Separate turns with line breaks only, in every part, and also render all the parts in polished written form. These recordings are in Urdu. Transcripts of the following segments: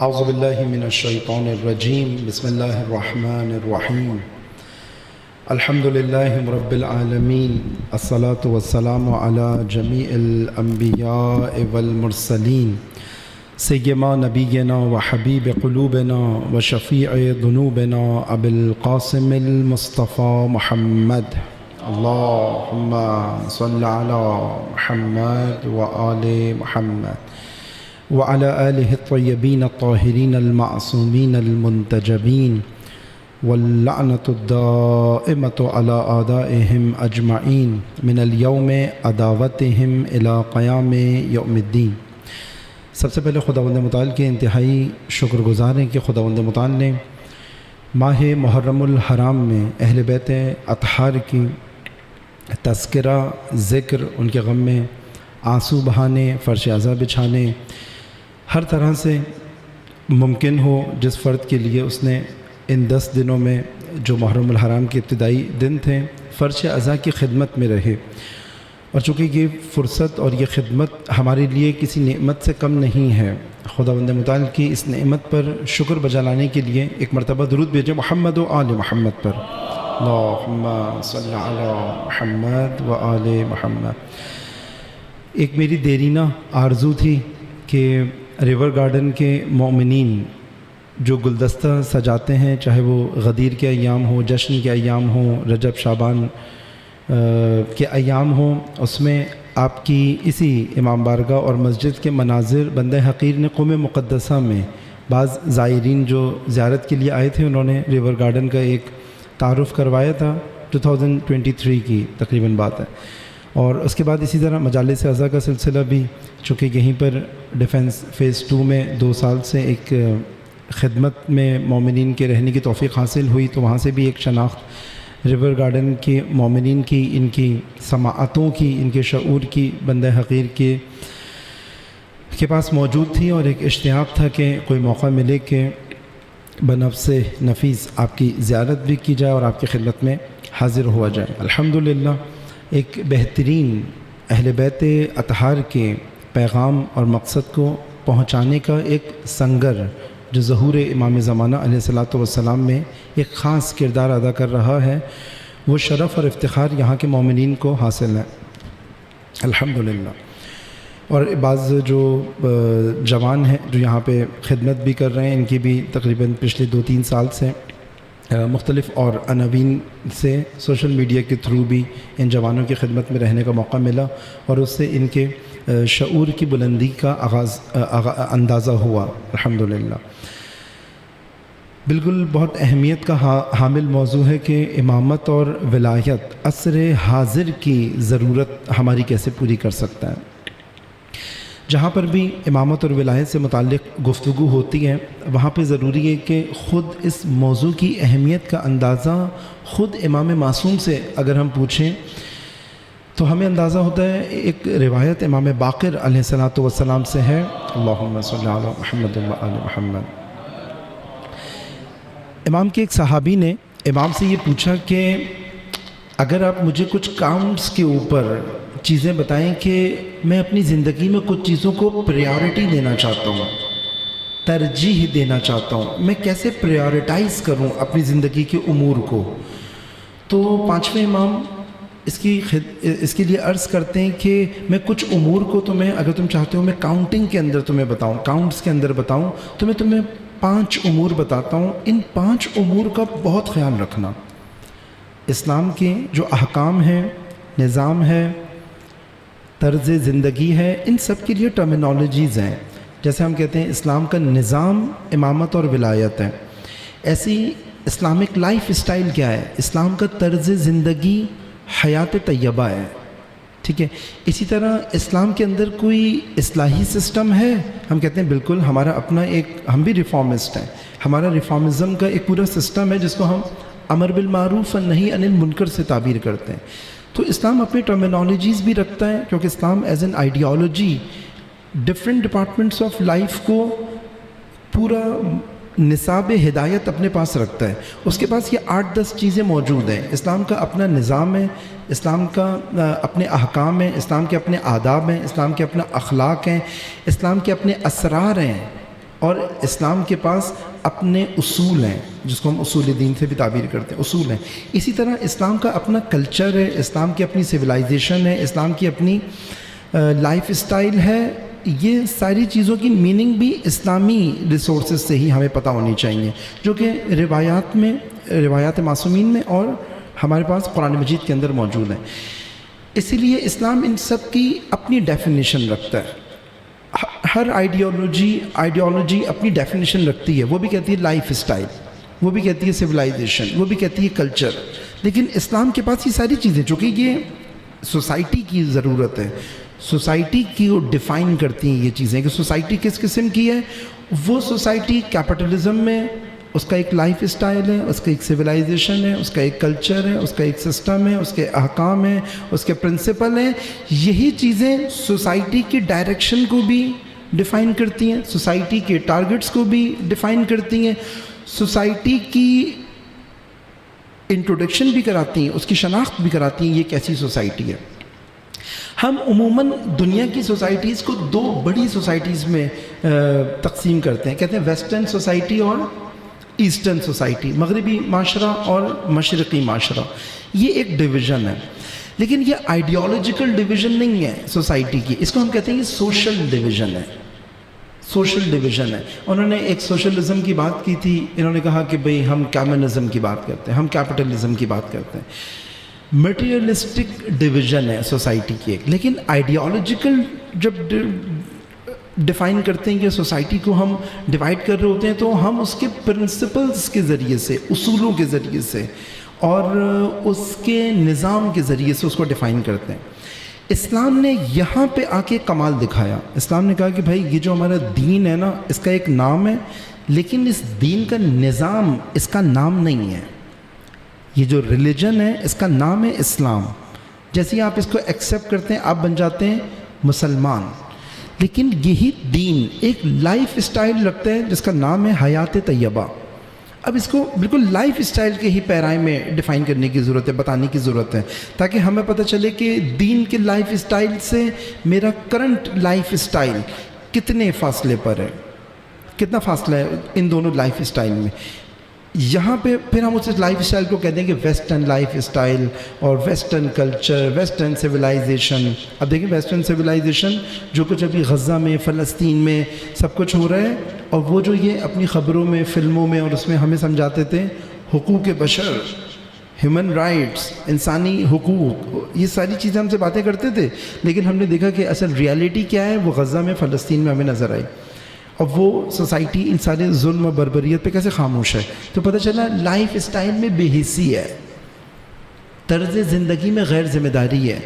اعوذ باللہ من الشیطان الرجیم بسم اللہ الرحمن الرحیم الحمد للہ رب العالمین الصلاة والسلام علی جمیع الانبیاء والمرسلین سیما نبینا و حبیب قلوبنا و شفیع ذنوبنا ابی القاسم المصطفى محمد اللہم صل علی محمد و آل محمد وعلى آله الطيبين الطاهرين المعصومين المنتجبين واللعنة الدائمة على أعدائهم أجمعين من اليوم عداوتهم إلى قيام يوم الدين۔ سب سے پہلے خداوند متعال کے انتہائی شکر گزار ہیں کہ خداوند متعال نے ماہ محرم الحرام میں اہل بیت اطہار کی تذکرہ، ذکر، ان کے غم میں آنسو بہانے، فرش عزا بچھانے، ہر طرح سے ممکن ہو جس فرد کے لیے اس نے ان 10 دنوں میں جو محرم الحرام کے ابتدائی دن تھے فرش عزا کی خدمت میں رہے، اور چونکہ یہ فرصت اور یہ خدمت ہمارے لیے کسی نعمت سے کم نہیں ہے، خداوند متعال کی اس نعمت پر شکر بجا لانے کے لیے ایک مرتبہ درود بھیجیں محمد و آل محمد پر، اللہم صلی علی محمد و آل محمد۔ ایک میری دیرینہ آرزو تھی کہ ریور گارڈن کے مومنین جو گلدستہ سجاتے ہیں، چاہے وہ غدیر کے ایام ہوں، جشن کے ایام ہوں، رجب شعبان کے ایام ہوں، اس میں آپ کی اسی امام بارگاہ اور مسجد کے مناظر بندہ حقیر نے قوم مقدسہ میں بعض زائرین جو زیارت کے لیے آئے تھے انہوں نے ریور گارڈن کا ایک تعارف کروایا تھا، 2023 کی تقریباً بات ہے، اور اس کے بعد اسی طرح مجالس اعضاء کا سلسلہ بھی، چونکہ یہیں پر ڈیفنس فیز 2 میں 2 سال سے ایک خدمت میں مومنین کے رہنے کی توفیق حاصل ہوئی، تو وہاں سے بھی ایک شناخت ریور گارڈن کے مومنین کی، ان کی سماعتوں کی، ان کے شعور کی بندہ حقیر کے پاس موجود تھی، اور ایک اشتیاق تھا کہ کوئی موقع ملے کہ بنفس نفیس آپ کی زیارت بھی کی جائے اور آپ کی خدمت میں حاضر ہوا جائے۔ الحمدللہ ایک بہترین اہل بیت اطہار کے پیغام اور مقصد کو پہنچانے کا ایک سنگر جو ظہور امام زمانہ علیہ الصلاۃ والسلام میں ایک خاص کردار ادا کر رہا ہے، وہ شرف اور افتخار یہاں کے مومنین کو حاصل ہے الحمدللہ۔ اور بعض جو جوان ہیں جو یہاں پہ خدمت بھی کر رہے ہیں، ان کی بھی تقریباً پچھلے 2-3 سال سے مختلف اور عناوین سے سوشل میڈیا کے تھرو بھی ان جوانوں کی خدمت میں رہنے کا موقع ملا، اور اس سے ان کے شعور کی بلندی کا اندازہ ہوا الحمدللہ۔ بالکل بہت اہمیت کا حامل موضوع ہے کہ امامت اور ولایت عصر حاضر کی ضرورت ہماری کیسے پوری کر سکتا ہے۔ جہاں پر بھی امامت اور ولایت سے متعلق گفتگو ہوتی ہے وہاں پہ ضروری ہے کہ خود اس موضوع کی اہمیت کا اندازہ خود امام معصوم سے اگر ہم پوچھیں تو ہمیں اندازہ ہوتا ہے۔ ایک روایت امام باقر علیہ الصلاۃ والسلام سے ہے، اللہم صلی علی محمد و آل محمد۔ امام کے ایک صحابی نے امام سے یہ پوچھا کہ اگر آپ مجھے کچھ کاؤنٹس کے اوپر چیزیں بتائیں کہ میں اپنی زندگی میں کچھ چیزوں کو پریارٹی دینا چاہتا ہوں، ترجیح دینا چاہتا ہوں، میں کیسے پریارٹائز کروں اپنی زندگی کے امور کو، تو 5ویں امام اس کے لیے عرض کرتے ہیں کہ میں کچھ امور کو تمہیں، اگر تم چاہتے ہو میں کاؤنٹنگ کے اندر تمہیں بتاؤں، کاؤنٹس کے اندر بتاؤں، تو میں تمہیں 5 امور بتاتا ہوں، ان 5 امور کا بہت خیال رکھنا۔ اسلام کے جو احکام ہیں، نظام ہے، طرز زندگی ہے، ان سب کے لیے ٹرمینالوجیز ہیں۔ جیسے ہم کہتے ہیں اسلام کا نظام امامت اور ولایت ہے، ایسی اسلامک لائف اسٹائل کیا ہے؟ اسلام کا طرز زندگی حیات طیبہ ہے، ٹھیک ہے۔ اسی طرح اسلام کے اندر کوئی اصلاحی سسٹم ہے؟ ہم کہتے ہیں بالکل، ہمارا اپنا ایک، ہم بھی ریفارمسٹ ہیں، ہمارا ریفارمزم کا ایک پورا سسٹم ہے جس کو ہم امر بالمعروف والنہی عن المنکر سے تعبیر کرتے ہیں۔ تو اسلام اپنی ٹرمینالوجیز بھی رکھتا ہے، کیونکہ Islam is an ideology different departments of life کو پورا نصاب ہدایت اپنے پاس رکھتا ہے۔ اس کے پاس یہ 8-10 چیزیں موجود ہیں۔ اسلام کا اپنا نظام ہے، اسلام کا اپنے احکام ہیں، اسلام کے اپنے آداب ہیں، اسلام کے اپنا اخلاق ہیں، اسلام کے اپنے اسرار ہیں، اور اسلام کے پاس اپنے اصول ہیں جس کو ہم اصول دین سے بھی تعبیر کرتے ہیں، اصول ہیں۔ اسی طرح اسلام کا اپنا کلچر ہے، اسلام کی اپنی سویلائزیشن ہے، اسلام کی اپنی لائف اسٹائل ہے۔ یہ ساری چیزوں کی میننگ بھی اسلامی ریسورسز سے ہی ہمیں پتہ ہونی چاہیے، جو کہ روایات معصومین میں اور ہمارے پاس قرآن مجید کے اندر موجود ہیں۔ اسی لیے اسلام ان سب کی اپنی ڈیفینیشن رکھتا ہے۔ ہر آئیڈیالوجی اپنی ڈیفینیشن رکھتی ہے، وہ بھی کہتی ہے لائف اسٹائل، وہ بھی کہتی ہے سویلائزیشن، وہ بھی کہتی ہے کلچر۔ لیکن اسلام کے پاس یہ ساری چیزیں، چونکہ یہ سوسائٹی کی ضرورت ہے، سوسائٹی کی ڈیفائن کرتی ہیں یہ چیزیں کہ سوسائٹی کس قسم کی ہے۔ وہ سوسائٹی کیپٹلزم میں اس کا ایک لائف اسٹائل ہے، اس کا ایک سویلائزیشن ہے، اس کا ایک کلچر ہے، اس کا ایک سسٹم ہے، اس کے احکام ہیں، اس کے پرنسپل ہیں۔ یہی چیزیں سوسائٹی کی ڈائریکشن کو بھی ڈیفائن کرتی ہیں، سوسائٹی کے ٹارگٹس کو بھی ڈیفائن کرتی ہیں، سوسائٹی کی انٹروڈکشن بھی کراتی ہیں، اس کی شناخت بھی کراتی ہیں، یہ کیسی سوسائٹی ہے۔ ہم عموماً دنیا کی سوسائٹیز کو دو بڑی سوسائٹیز میں تقسیم کرتے ہیں، کہتے ہیں ویسٹرن سوسائٹی اور ایسٹرن سوسائٹی، مغربی معاشرہ اور مشرقی معاشرہ۔ یہ ایک ڈویژن ہے، لیکن یہ آئیڈیالوجیکل ڈویژن نہیں ہے سوسائٹی کی، اس کو ہم کہتے ہیں یہ سوشل ڈویژن ہے، سوشل ڈویژن ہے۔ انہوں نے ایک سوشلزم کی بات کی تھی، انہوں نے کہا کہ بھئی ہم کمیونزم کی بات کرتے ہیں، ہم کیپٹلزم کی بات کرتے ہیں۔ مٹیریلسٹک ڈویژن ہے سوسائٹی کی ایک، لیکن آئیڈیالوجیکل جب ڈیفائن کرتے ہیں کہ سوسائٹی کو ہم ڈیوائڈ کر رہے ہوتے ہیں تو ہم اس کے پرنسپلز کے ذریعے سے، اصولوں کے ذریعے سے اور اس کے نظام کے ذریعے سے اس کو ڈیفائن کرتے ہیں۔ اسلام نے یہاں پہ آ کے کمال دکھایا۔ اسلام نے کہا کہ بھائی یہ جو ہمارا دین ہے نا، اس کا ایک نام ہے، لیکن اس دین کا نظام اس کا نام نہیں ہے۔ یہ جو ریلیجن ہے اس کا نام ہے اسلام۔ جیسے ہی آپ اس کو ایکسیپٹ کرتے ہیں آپ بن جاتے ہیں مسلمان، لیکن یہی دین ایک لائف اسٹائل رکھتا ہے جس کا نام ہے حیات طیبہ۔ اب اس کو بالکل لائف اسٹائل کے ہی پیرائے میں ڈیفائن کرنے کی ضرورت ہے، بتانے کی ضرورت ہے، تاکہ ہمیں پتہ چلے کہ دین کے لائف اسٹائل سے میرا کرنٹ لائف اسٹائل کتنے فاصلے پر ہے، کتنا فاصلہ ہے ان دونوں لائف اسٹائل میں۔ یہاں پہ پھر ہم اس لائف اسٹائل کو کہتے ہیں کہ ویسٹرن لائف اسٹائل اور ویسٹرن کلچر، ویسٹرن سویلائزیشن۔ اب دیکھیں ویسٹرن سویلائزیشن جو کچھ ابھی غزہ میں، فلسطین میں سب کچھ ہو رہا ہے، اور وہ جو یہ اپنی خبروں میں، فلموں میں اور اس میں ہمیں سمجھاتے تھے حقوق بشر، ہیومن رائٹس، انسانی حقوق، یہ ساری چیزیں ہم سے باتیں کرتے تھے، لیکن ہم نے دیکھا کہ اصل ریالٹی کیا ہے وہ غزہ میں، فلسطین میں ہمیں نظر آئی۔ اب وہ سوسائٹی ان سارے ظلم و بربریت پہ کیسے خاموش ہے؟ تو پتہ چلا لائف اسٹائل میں بے حسی ہے، طرز زندگی میں غیر ذمہ داری ہے،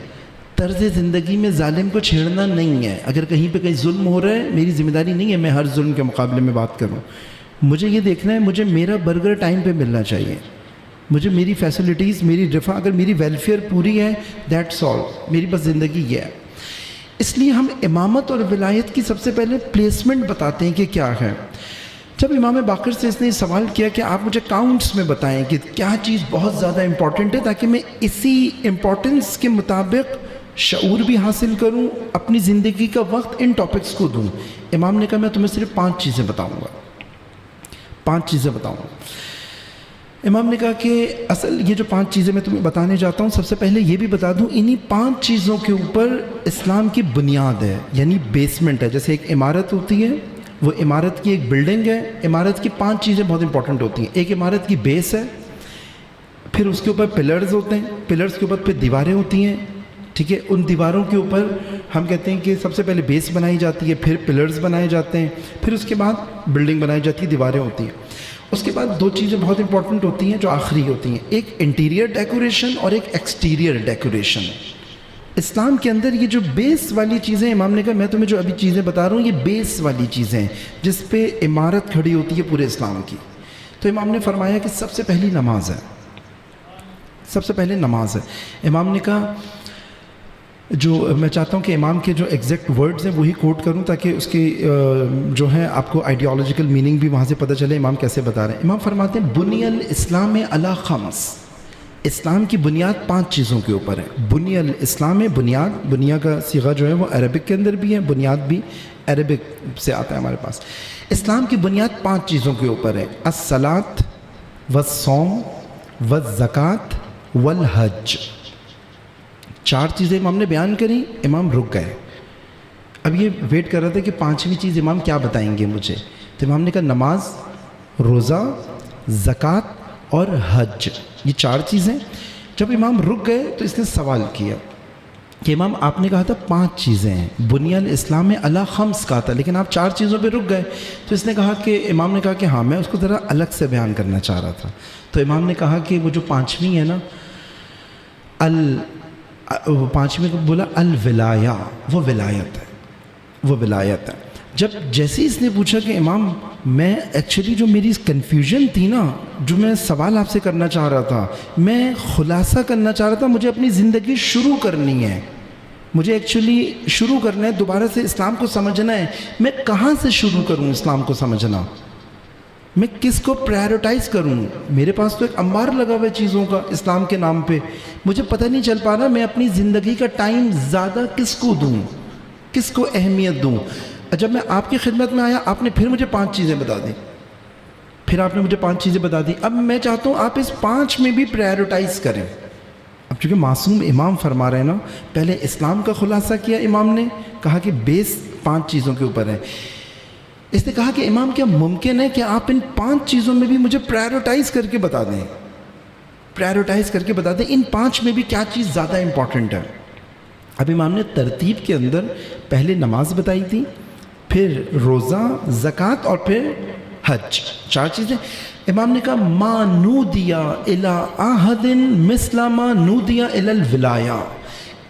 طرز زندگی میں ظالم کو چھیڑنا نہیں ہے۔ اگر کہیں پہ کہیں ظلم ہو رہا ہے میری ذمہ داری نہیں ہے میں ہر ظلم کے مقابلے میں بات کروں، مجھے یہ دیکھنا ہے مجھے میرا برگر ٹائم پہ ملنا چاہیے، مجھے میری فیسلٹیز، میری رفاہ، اگر میری ویلفیئر پوری ہے دیٹس آل، میری بس زندگی یہ ہے۔ اس لیے ہم امامت اور ولایت کی سب سے پہلے پلیسمنٹ بتاتے ہیں کہ کیا ہے۔ جب امام باقر سے اس نے سوال کیا کہ آپ مجھے کاؤنٹس میں بتائیں کہ کیا چیز بہت زیادہ امپورٹنٹ ہے تاکہ میں اسی امپورٹنس کے مطابق شعور بھی حاصل کروں، اپنی زندگی کا وقت ان ٹاپکس کو دوں، امام نے کہا میں تمہیں صرف 5 چیزیں بتاؤں گا، 5 چیزیں بتاؤں گا۔ امام نے کہا کہ اصل یہ جو 5 چیزیں میں تمہیں بتانے جاتا ہوں، سب سے پہلے یہ بھی بتا دوں انہی 5 چیزوں کے اوپر اسلام کی بنیاد ہے، یعنی بیسمنٹ ہے۔ جیسے ایک عمارت ہوتی ہے، وہ عمارت کی ایک بلڈنگ ہے، عمارت کی 5 چیزیں بہت امپورٹنٹ ہوتی ہیں۔ ایک عمارت کی بیس ہے، پھر اس کے اوپر پلرز ہوتے ہیں، پلرز کے اوپر پھر دیواریں ہوتی ہیں، ٹھیک ہے، ان دیواروں کے اوپر ہم کہتے ہیں کہ سب سے پہلے بیس بنائی جاتی ہے، پھر پلرز بنائے جاتے ہیں، پھر اس کے بعد بلڈنگ بنائی جاتی ہے، دیواریں ہوتی ہیں۔ اس کے بعد 2 چیزیں بہت امپورٹنٹ ہوتی ہیں جو آخری ہوتی ہیں، ایک انٹیریئر ڈیکوریشن اور ایک ایکسٹیریئر ڈیکوریشن۔ اسلام کے اندر یہ جو بیس والی چیزیں، امام نے کہا میں تمہیں جو ابھی چیزیں بتا رہا ہوں یہ بیس والی چیزیں ہیں جس پہ عمارت کھڑی ہوتی ہے پورے اسلام کی۔ تو امام نے فرمایا کہ سب سے پہلی نماز ہے، سب سے پہلے نماز ہے۔ امام نے کہا، جو میں چاہتا ہوں کہ امام کے جو ایگزیکٹ ورڈز ہیں وہی کوٹ کروں تاکہ اس کی جو ہے آپ کو آئیڈیالوجیکل میننگ بھی وہاں سے پتہ چلے امام کیسے بتا رہے ہیں۔ امام فرماتے ہیں بنی الاسلام علی 5، اسلام کی بنیاد 5 چیزوں کے اوپر ہے. بنی الاسلام ہے بنیاد، بنیا کا صیغہ جو ہے وہ عربک کے اندر بھی ہے، بنیاد بھی عربک سے آتا ہے ہمارے پاس. اسلام کی بنیاد 5 چیزوں کے اوپر ہے، الصلاۃ والصوم والزکوٰۃ والحج. 4 چیزیں امام نے بیان کریں، امام رک گئے. اب یہ ویٹ کر رہا تھا کہ 5ویں چیز امام کیا بتائیں گے مجھے. تو امام نے کہا نماز، روزہ، زکوٰۃ اور حج، یہ 4 چیزیں. جب امام رک گئے تو اس نے سوال کیا کہ امام آپ نے کہا تھا 5 چیزیں ہیں، بنی الاسلام میں علی خمس کہا تھا، لیکن آپ 4 چیزوں پہ رک گئے. تو اس نے کہا کہ امام نے کہا کہ ہاں میں اس کو ذرا الگ سے بیان کرنا چاہ رہا تھا. تو امام نے کہا کہ وہ جو 5ویں ہے نا، 5ویں کو بولا الولایہ، وہ ولایت ہے، وہ ولایت ہے. جیسے اس نے پوچھا کہ امام میں ایکچولی جو میری کنفیوژن تھی نا، جو میں سوال آپ سے کرنا چاہ رہا تھا، میں خلاصہ کرنا چاہ رہا تھا، مجھے اپنی زندگی شروع کرنی ہے، مجھے ایکچولی شروع کرنا ہے، دوبارہ سے اسلام کو سمجھنا ہے. میں کہاں سے شروع کروں اسلام کو سمجھنا؟ میں کس کو پرائیورٹائز کروں؟ میرے پاس تو ایک انبار لگا ہوا ہے چیزوں کا اسلام کے نام پہ، مجھے پتہ نہیں چل پا رہا میں اپنی زندگی کا ٹائم زیادہ کس کو دوں، کس کو اہمیت دوں. جب میں آپ کی خدمت میں آیا آپ نے پھر مجھے 5 چیزیں بتا دی، پھر آپ نے مجھے 5 چیزیں بتا دی. اب میں چاہتا ہوں آپ اس 5 میں بھی پرائیورٹائز کریں. اب چونکہ معصوم امام فرما رہے ہیں نا، پہلے اسلام کا خلاصہ کیا امام نے، کہا کہ بیس 5 چیزوں کے اوپر ہے. اس نے کہا کہ امام کیا ممکن ہے کہ آپ ان 5 چیزوں میں بھی مجھے پرائیورٹائز کر کے بتا دیں، پرائیورٹائز کر کے بتا دیں ان 5 میں بھی کیا چیز زیادہ امپورٹنٹ ہے. اب امام نے ترتیب کے اندر پہلے نماز بتائی تھی، پھر روزہ، زکوٰۃ اور پھر حج، 4 چیزیں. امام نے کہا ما نودیا الی احد مثل ما نودیا الی الولایہ،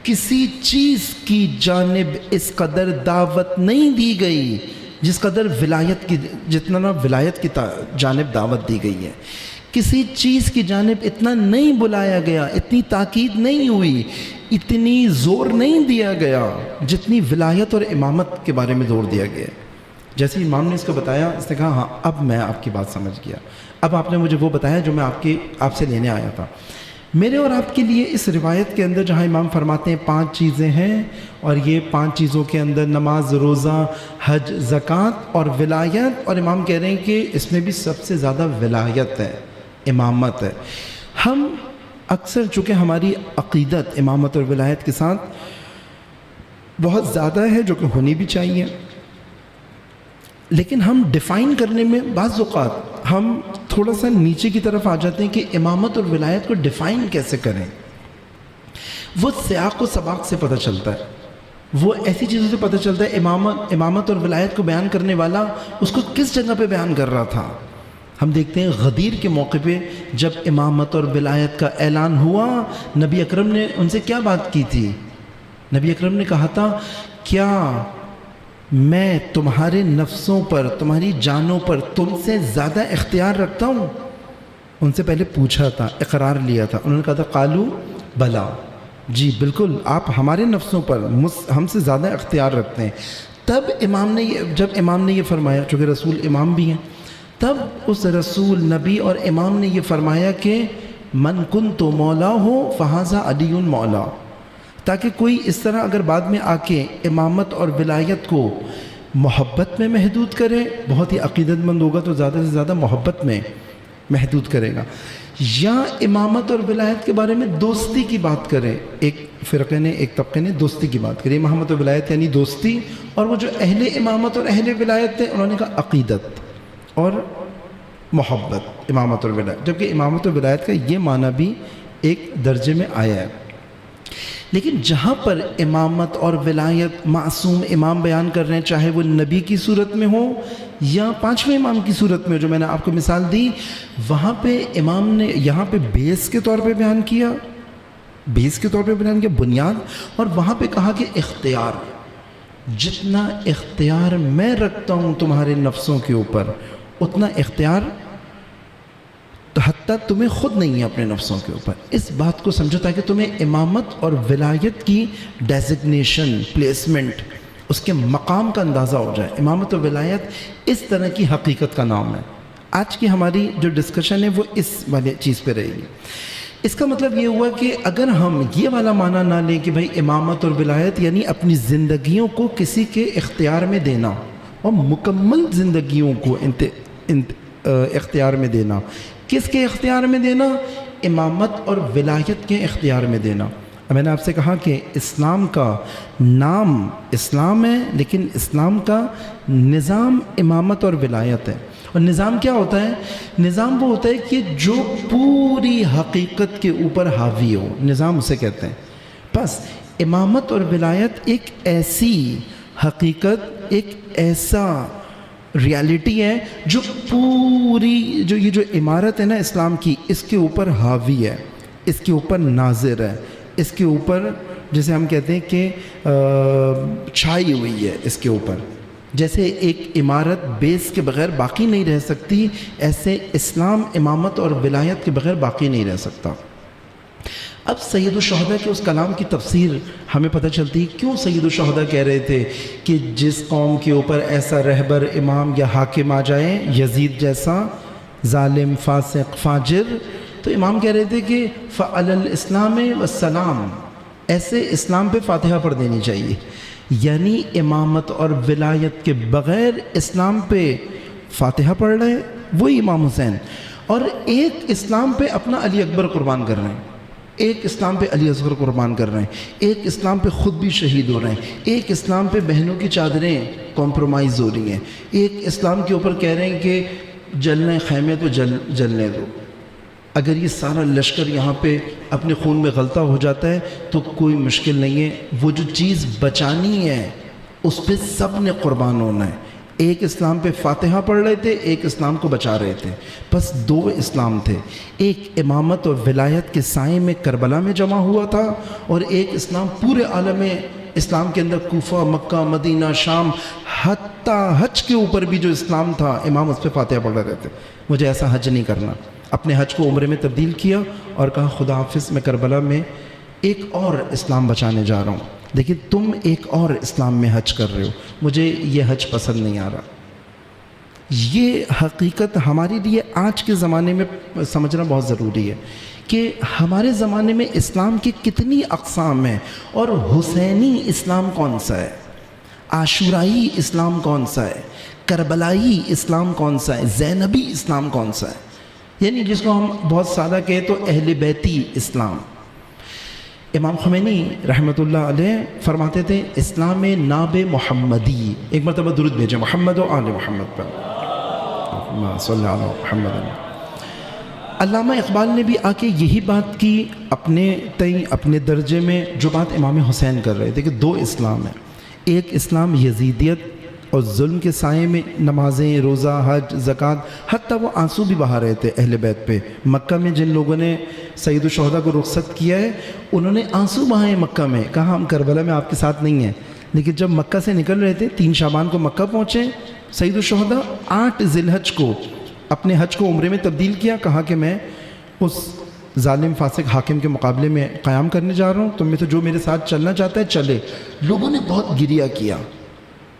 کسی چیز کی جانب اس قدر دعوت نہیں دی گئی جس قدر ولایت کی، جتنا نا ولایت کی جانب دعوت دی گئی ہے. کسی چیز کی جانب اتنا نہیں بلایا گیا، اتنی تاکید نہیں ہوئی، اتنی زور نہیں دیا گیا جتنی ولایت اور امامت کے بارے میں زور دیا گیا. جیسے امام نے اس کو بتایا، اس نے کہا ہاں اب میں آپ کی بات سمجھ گیا، اب آپ نے مجھے وہ بتایا جو میں آپ سے لینے آیا تھا. میرے اور آپ کے لیے اس روایت کے اندر جہاں امام فرماتے ہیں 5 چیزیں ہیں، اور یہ 5 چیزوں کے اندر نماز، روزہ، حج، زکوٰۃ اور ولایت، اور امام کہہ رہے ہیں کہ اس میں بھی سب سے زیادہ ولایت ہے، امامت ہے. ہم اکثر چونکہ ہماری عقیدت امامت اور ولایت کے ساتھ بہت زیادہ ہے، جو کہ ہونی بھی چاہیے، لیکن ہم ڈیفائن کرنے میں بعض اوقات ہم تھوڑا سا نیچے کی طرف آ جاتے ہیں کہ امامت اور ولایت کو ڈیفائن کیسے کریں. وہ سیاق و سباق سے پتہ چلتا ہے، وہ ایسی چیزوں سے پتہ چلتا ہے امامت اور ولایت کو بیان کرنے والا اس کو کس جگہ پہ بیان کر رہا تھا. ہم دیکھتے ہیں غدیر کے موقع پہ جب امامت اور ولایت کا اعلان ہوا، نبی اکرم نے ان سے کیا بات کی تھی؟ نبی اکرم نے کہا تھا کیا میں تمہارے نفسوں پر، تمہاری جانوں پر تم سے زیادہ اختیار رکھتا ہوں؟ ان سے پہلے پوچھا تھا، اقرار لیا تھا، انہوں نے کہا تھا قالو بلا، جی بالکل آپ ہمارے نفسوں پر ہم سے زیادہ اختیار رکھتے ہیں. تب جب امام نے یہ فرمایا، چونکہ رسول امام بھی ہیں، تب اس رسول، نبی اور امام نے یہ فرمایا کہ من کنت مولا ہو فہذا علی مولا، تاکہ کوئی اس طرح اگر بعد میں آ کے امامت اور ولایت کو محبت میں محدود کرے، بہت ہی عقیدت مند ہوگا تو زیادہ سے زیادہ محبت میں محدود کرے گا، یا امامت اور ولایت کے بارے میں دوستی کی بات کرے. ایک فرقے نے، ایک طبقے نے دوستی کی بات کری، امامت اور ولایت یعنی دوستی، اور وہ جو اہل امامت اور اہل ولایت تھے انہوں نے کہا عقیدت اور محبت، امامت اور ولایت، جبکہ امامت اور ولایت کا یہ معنی بھی ایک درجے میں آیا ہے. لیکن جہاں پر امامت اور ولایت معصوم امام بیان کر رہے ہیں، چاہے وہ نبی کی صورت میں ہو یا 5ویں امام کی صورت میں جو میں نے آپ کو مثال دی، وہاں پہ امام نے یہاں پہ بیس کے طور پہ بیان کیا، بیس کے طور پہ بیان کیا، بنیاد، اور وہاں پہ کہا کہ اختیار، جتنا اختیار میں رکھتا ہوں تمہارے نفسوں کے اوپر اتنا اختیار تو حتیٰ تمہیں خود نہیں ہے اپنے نفسوں کے اوپر. اس بات کو سمجھو تاکہ تمہیں امامت اور ولایت کی ڈیزگنیشن، پلیسمنٹ، اس کے مقام کا اندازہ ہو جائے. امامت اور ولایت اس طرح کی حقیقت کا نام ہے. آج کی ہماری جو ڈسکشن ہے وہ اس والی چیز پہ رہے گی. اس کا مطلب یہ ہوا کہ اگر ہم یہ والا معنی نہ لیں کہ بھائی امامت اور ولایت یعنی اپنی زندگیوں کو کسی کے اختیار میں دینا اور مکمل زندگیوں کو اختیار میں دینا، کس کے اختیار میں دینا؟ امامت اور ولایت کے اختیار میں دینا۔ میں نے آپ سے کہا کہ اسلام کا نام اسلام ہے، لیکن اسلام کا نظام امامت اور ولایت ہے۔ اور نظام کیا ہوتا ہے؟ نظام وہ ہوتا ہے کہ جو پوری حقیقت کے اوپر حاوی ہو، نظام اسے کہتے ہیں۔ بس امامت اور ولایت ایک ایسی حقیقت، ایک ایسا ریالٹی ہے جو پوری یہ عمارت ہے نا اسلام کی، اس کے اوپر حاوی ہے، اس کے اوپر ناظر ہے، اس کے اوپر جیسے ہم کہتے ہیں کہ چھائی ہوئی ہے اس کے اوپر۔ جیسے ایک عمارت بیس کے بغیر باقی نہیں رہ سکتی، ایسے اسلام امامت اور ولایت کے بغیر باقی نہیں رہ سکتا۔ اب سید الشہداء کے اس کلام کی تفسیر ہمیں پتہ چلتی ہے کیوں سید الشہداء کہہ رہے تھے کہ جس قوم کے اوپر ایسا رہبر، امام یا حاکم آ جائے یزید جیسا ظالم، فاسق، فاجر، تو امام کہہ رہے تھے کہ فعلی الاسلام والسلام، ایسے اسلام پہ فاتحہ پڑھ دینی چاہیے۔ یعنی امامت اور ولایت کے بغیر اسلام پہ فاتحہ پڑھ رہے ہیں وہی امام حسین، اور ایک اسلام پہ اپنا علی اکبر قربان کر رہے ہیں، ایک اسلام پہ علی اصغر قربان کر رہے ہیں، ایک اسلام پہ خود بھی شہید ہو رہے ہیں، ایک اسلام پہ بہنوں کی چادریں کمپرومائز ہو رہی ہیں، ایک اسلام کے اوپر کہہ رہے ہیں کہ جلنے خیمے تو جلنے دو۔ اگر یہ سارا لشکر یہاں پہ اپنے خون میں غلطہ ہو جاتا ہے تو کوئی مشکل نہیں ہے، وہ جو چیز بچانی ہے اس پہ سب نے قربان ہونا ہے۔ ایک اسلام پہ فاتحہ پڑھ رہے تھے، ایک اسلام کو بچا رہے تھے، بس دو اسلام تھے۔ ایک امامت اور ولایت کے سائے میں کربلا میں جمع ہوا تھا، اور ایک اسلام پورے عالم اسلام کے اندر کوفہ، مکہ، مدینہ، شام، حتیٰ حج کے اوپر بھی جو اسلام تھا امام اس پہ فاتحہ پڑھ رہے تھے۔ مجھے ایسا حج نہیں کرنا۔ اپنے حج کو عمرے میں تبدیل کیا اور کہا خدا حافظ، میں کربلا میں ایک اور اسلام بچانے جا رہا ہوں، لیکن تم ایک اور اسلام میں حج کر رہے ہو، مجھے یہ حج پسند نہیں آ رہا۔ یہ حقیقت ہمارے لیے آج کے زمانے میں سمجھنا بہت ضروری ہے کہ ہمارے زمانے میں اسلام کی کتنی اقسام ہیں، اور حسینی اسلام کون سا ہے، عاشورائی اسلام کون سا ہے، کربلائی اسلام کون سا ہے، زینبی اسلام کون سا ہے، یعنی جس کو ہم بہت سادہ کہیں تو اہل بیتی اسلام۔ امام خمینی رحمۃ اللہ علیہ فرماتے تھے اسلام ناب محمدی، ایک مرتبہ درود بھیجیں محمد و آل محمد پر، صلی اللہ علیہ محمد۔ علامہ اقبال نے بھی آ کے یہی بات کی اپنے درجے میں، جو بات امام حسین کر رہے تھے کہ دو اسلام ہیں، ایک اسلام یزیدیت اور ظلم کے سائے میں نمازیں، روزہ، حج، زکوٰۃ، حتیٰ وہ آنسو بھی بہا رہے تھے اہل بیت پہ۔ مکہ میں جن لوگوں نے سید الشہداء کو رخصت کیا ہے انہوں نے آنسو بہائے مکہ میں، کہا ہم کربلا میں آپ کے ساتھ نہیں ہیں، لیکن جب مکہ سے نکل رہے تھے 3 شعبان کو مکہ پہنچے سید الشہداء، 8 ذی الحج کو اپنے حج کو عمرے میں تبدیل کیا، کہا کہ میں اس ظالم فاسق حاکم کے مقابلے میں قیام کرنے جا رہا ہوں، تم میں سے جو میرے ساتھ چلنا چاہتا ہے چلے۔ لوگوں نے بہت گریہ کیا،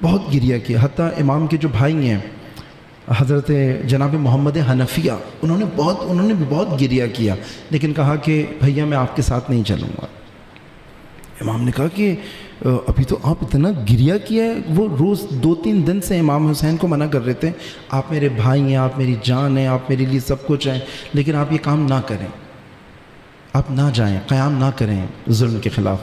بہت گریہ کیا، حتیٰ امام کے جو بھائی ہیں حضرت جناب محمد حنفیہ انہوں نے بھی بہت گریہ کیا، لیکن کہا کہ بھیا میں آپ کے ساتھ نہیں چلوں گا۔ امام نے کہا کہ ابھی تو آپ اتنا گریہ کیا ہے، وہ روز 2-3 دن سے امام حسین کو منع کر رہے تھے، آپ میرے بھائی ہیں، آپ میری جان ہیں، آپ میرے لیے سب کچھ ہیں، لیکن آپ یہ کام نہ کریں، آپ نہ جائیں، قیام نہ کریں ظلم کے خلاف۔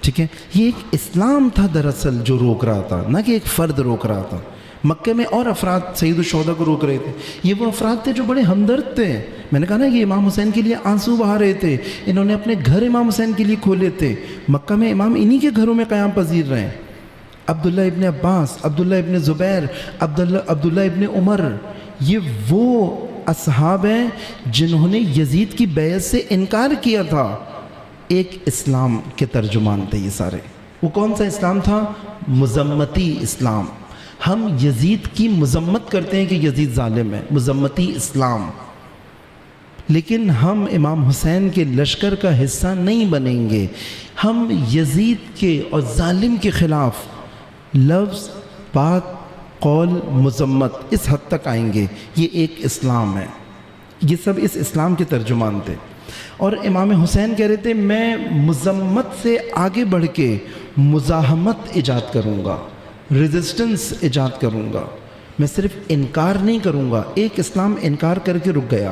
ٹھیک ہے، یہ ایک اسلام تھا دراصل جو روک رہا تھا، نہ کہ ایک فرد روک رہا تھا۔ مکہ میں اور افراد سید الشہداء کو روک رہے تھے، یہ وہ افراد تھے جو بڑے ہمدرد تھے۔ میں نے کہا نا یہ امام حسین کے لیے آنسو بہا رہے تھے، انہوں نے اپنے گھر امام حسین کے لیے کھولے تھے، مکہ میں امام انہی کے گھروں میں قیام پذیر رہے ہیں۔ عبداللہ ابن عباس، عبداللہ ابن زبیر، عبداللہ ابن عمر، یہ وہ اصحاب ہیں جنہوں نے یزید کی بیعت سے انکار کیا تھا۔ ایک اسلام کے ترجمان تھے یہ سارے۔ وہ کون سا اسلام تھا؟ مذمتی اسلام۔ ہم یزید کی مذمت کرتے ہیں کہ یزید ظالم ہے، مذمتی اسلام، لیکن ہم امام حسین کے لشکر کا حصہ نہیں بنیں گے۔ ہم یزید کے اور ظالم کے خلاف لفظ، بات، قول، مذمت اس حد تک آئیں گے۔ یہ ایک اسلام ہے، یہ سب اس اسلام کے ترجمان تھے۔ اور امام حسین کہہ رہے تھے میں مذمت سے آگے بڑھ کے مزاحمت ایجاد کروں گا، ریزسٹنس ایجاد کروں گا، میں صرف انکار نہیں کروں گا۔ ایک اسلام انکار کر کے رک گیا،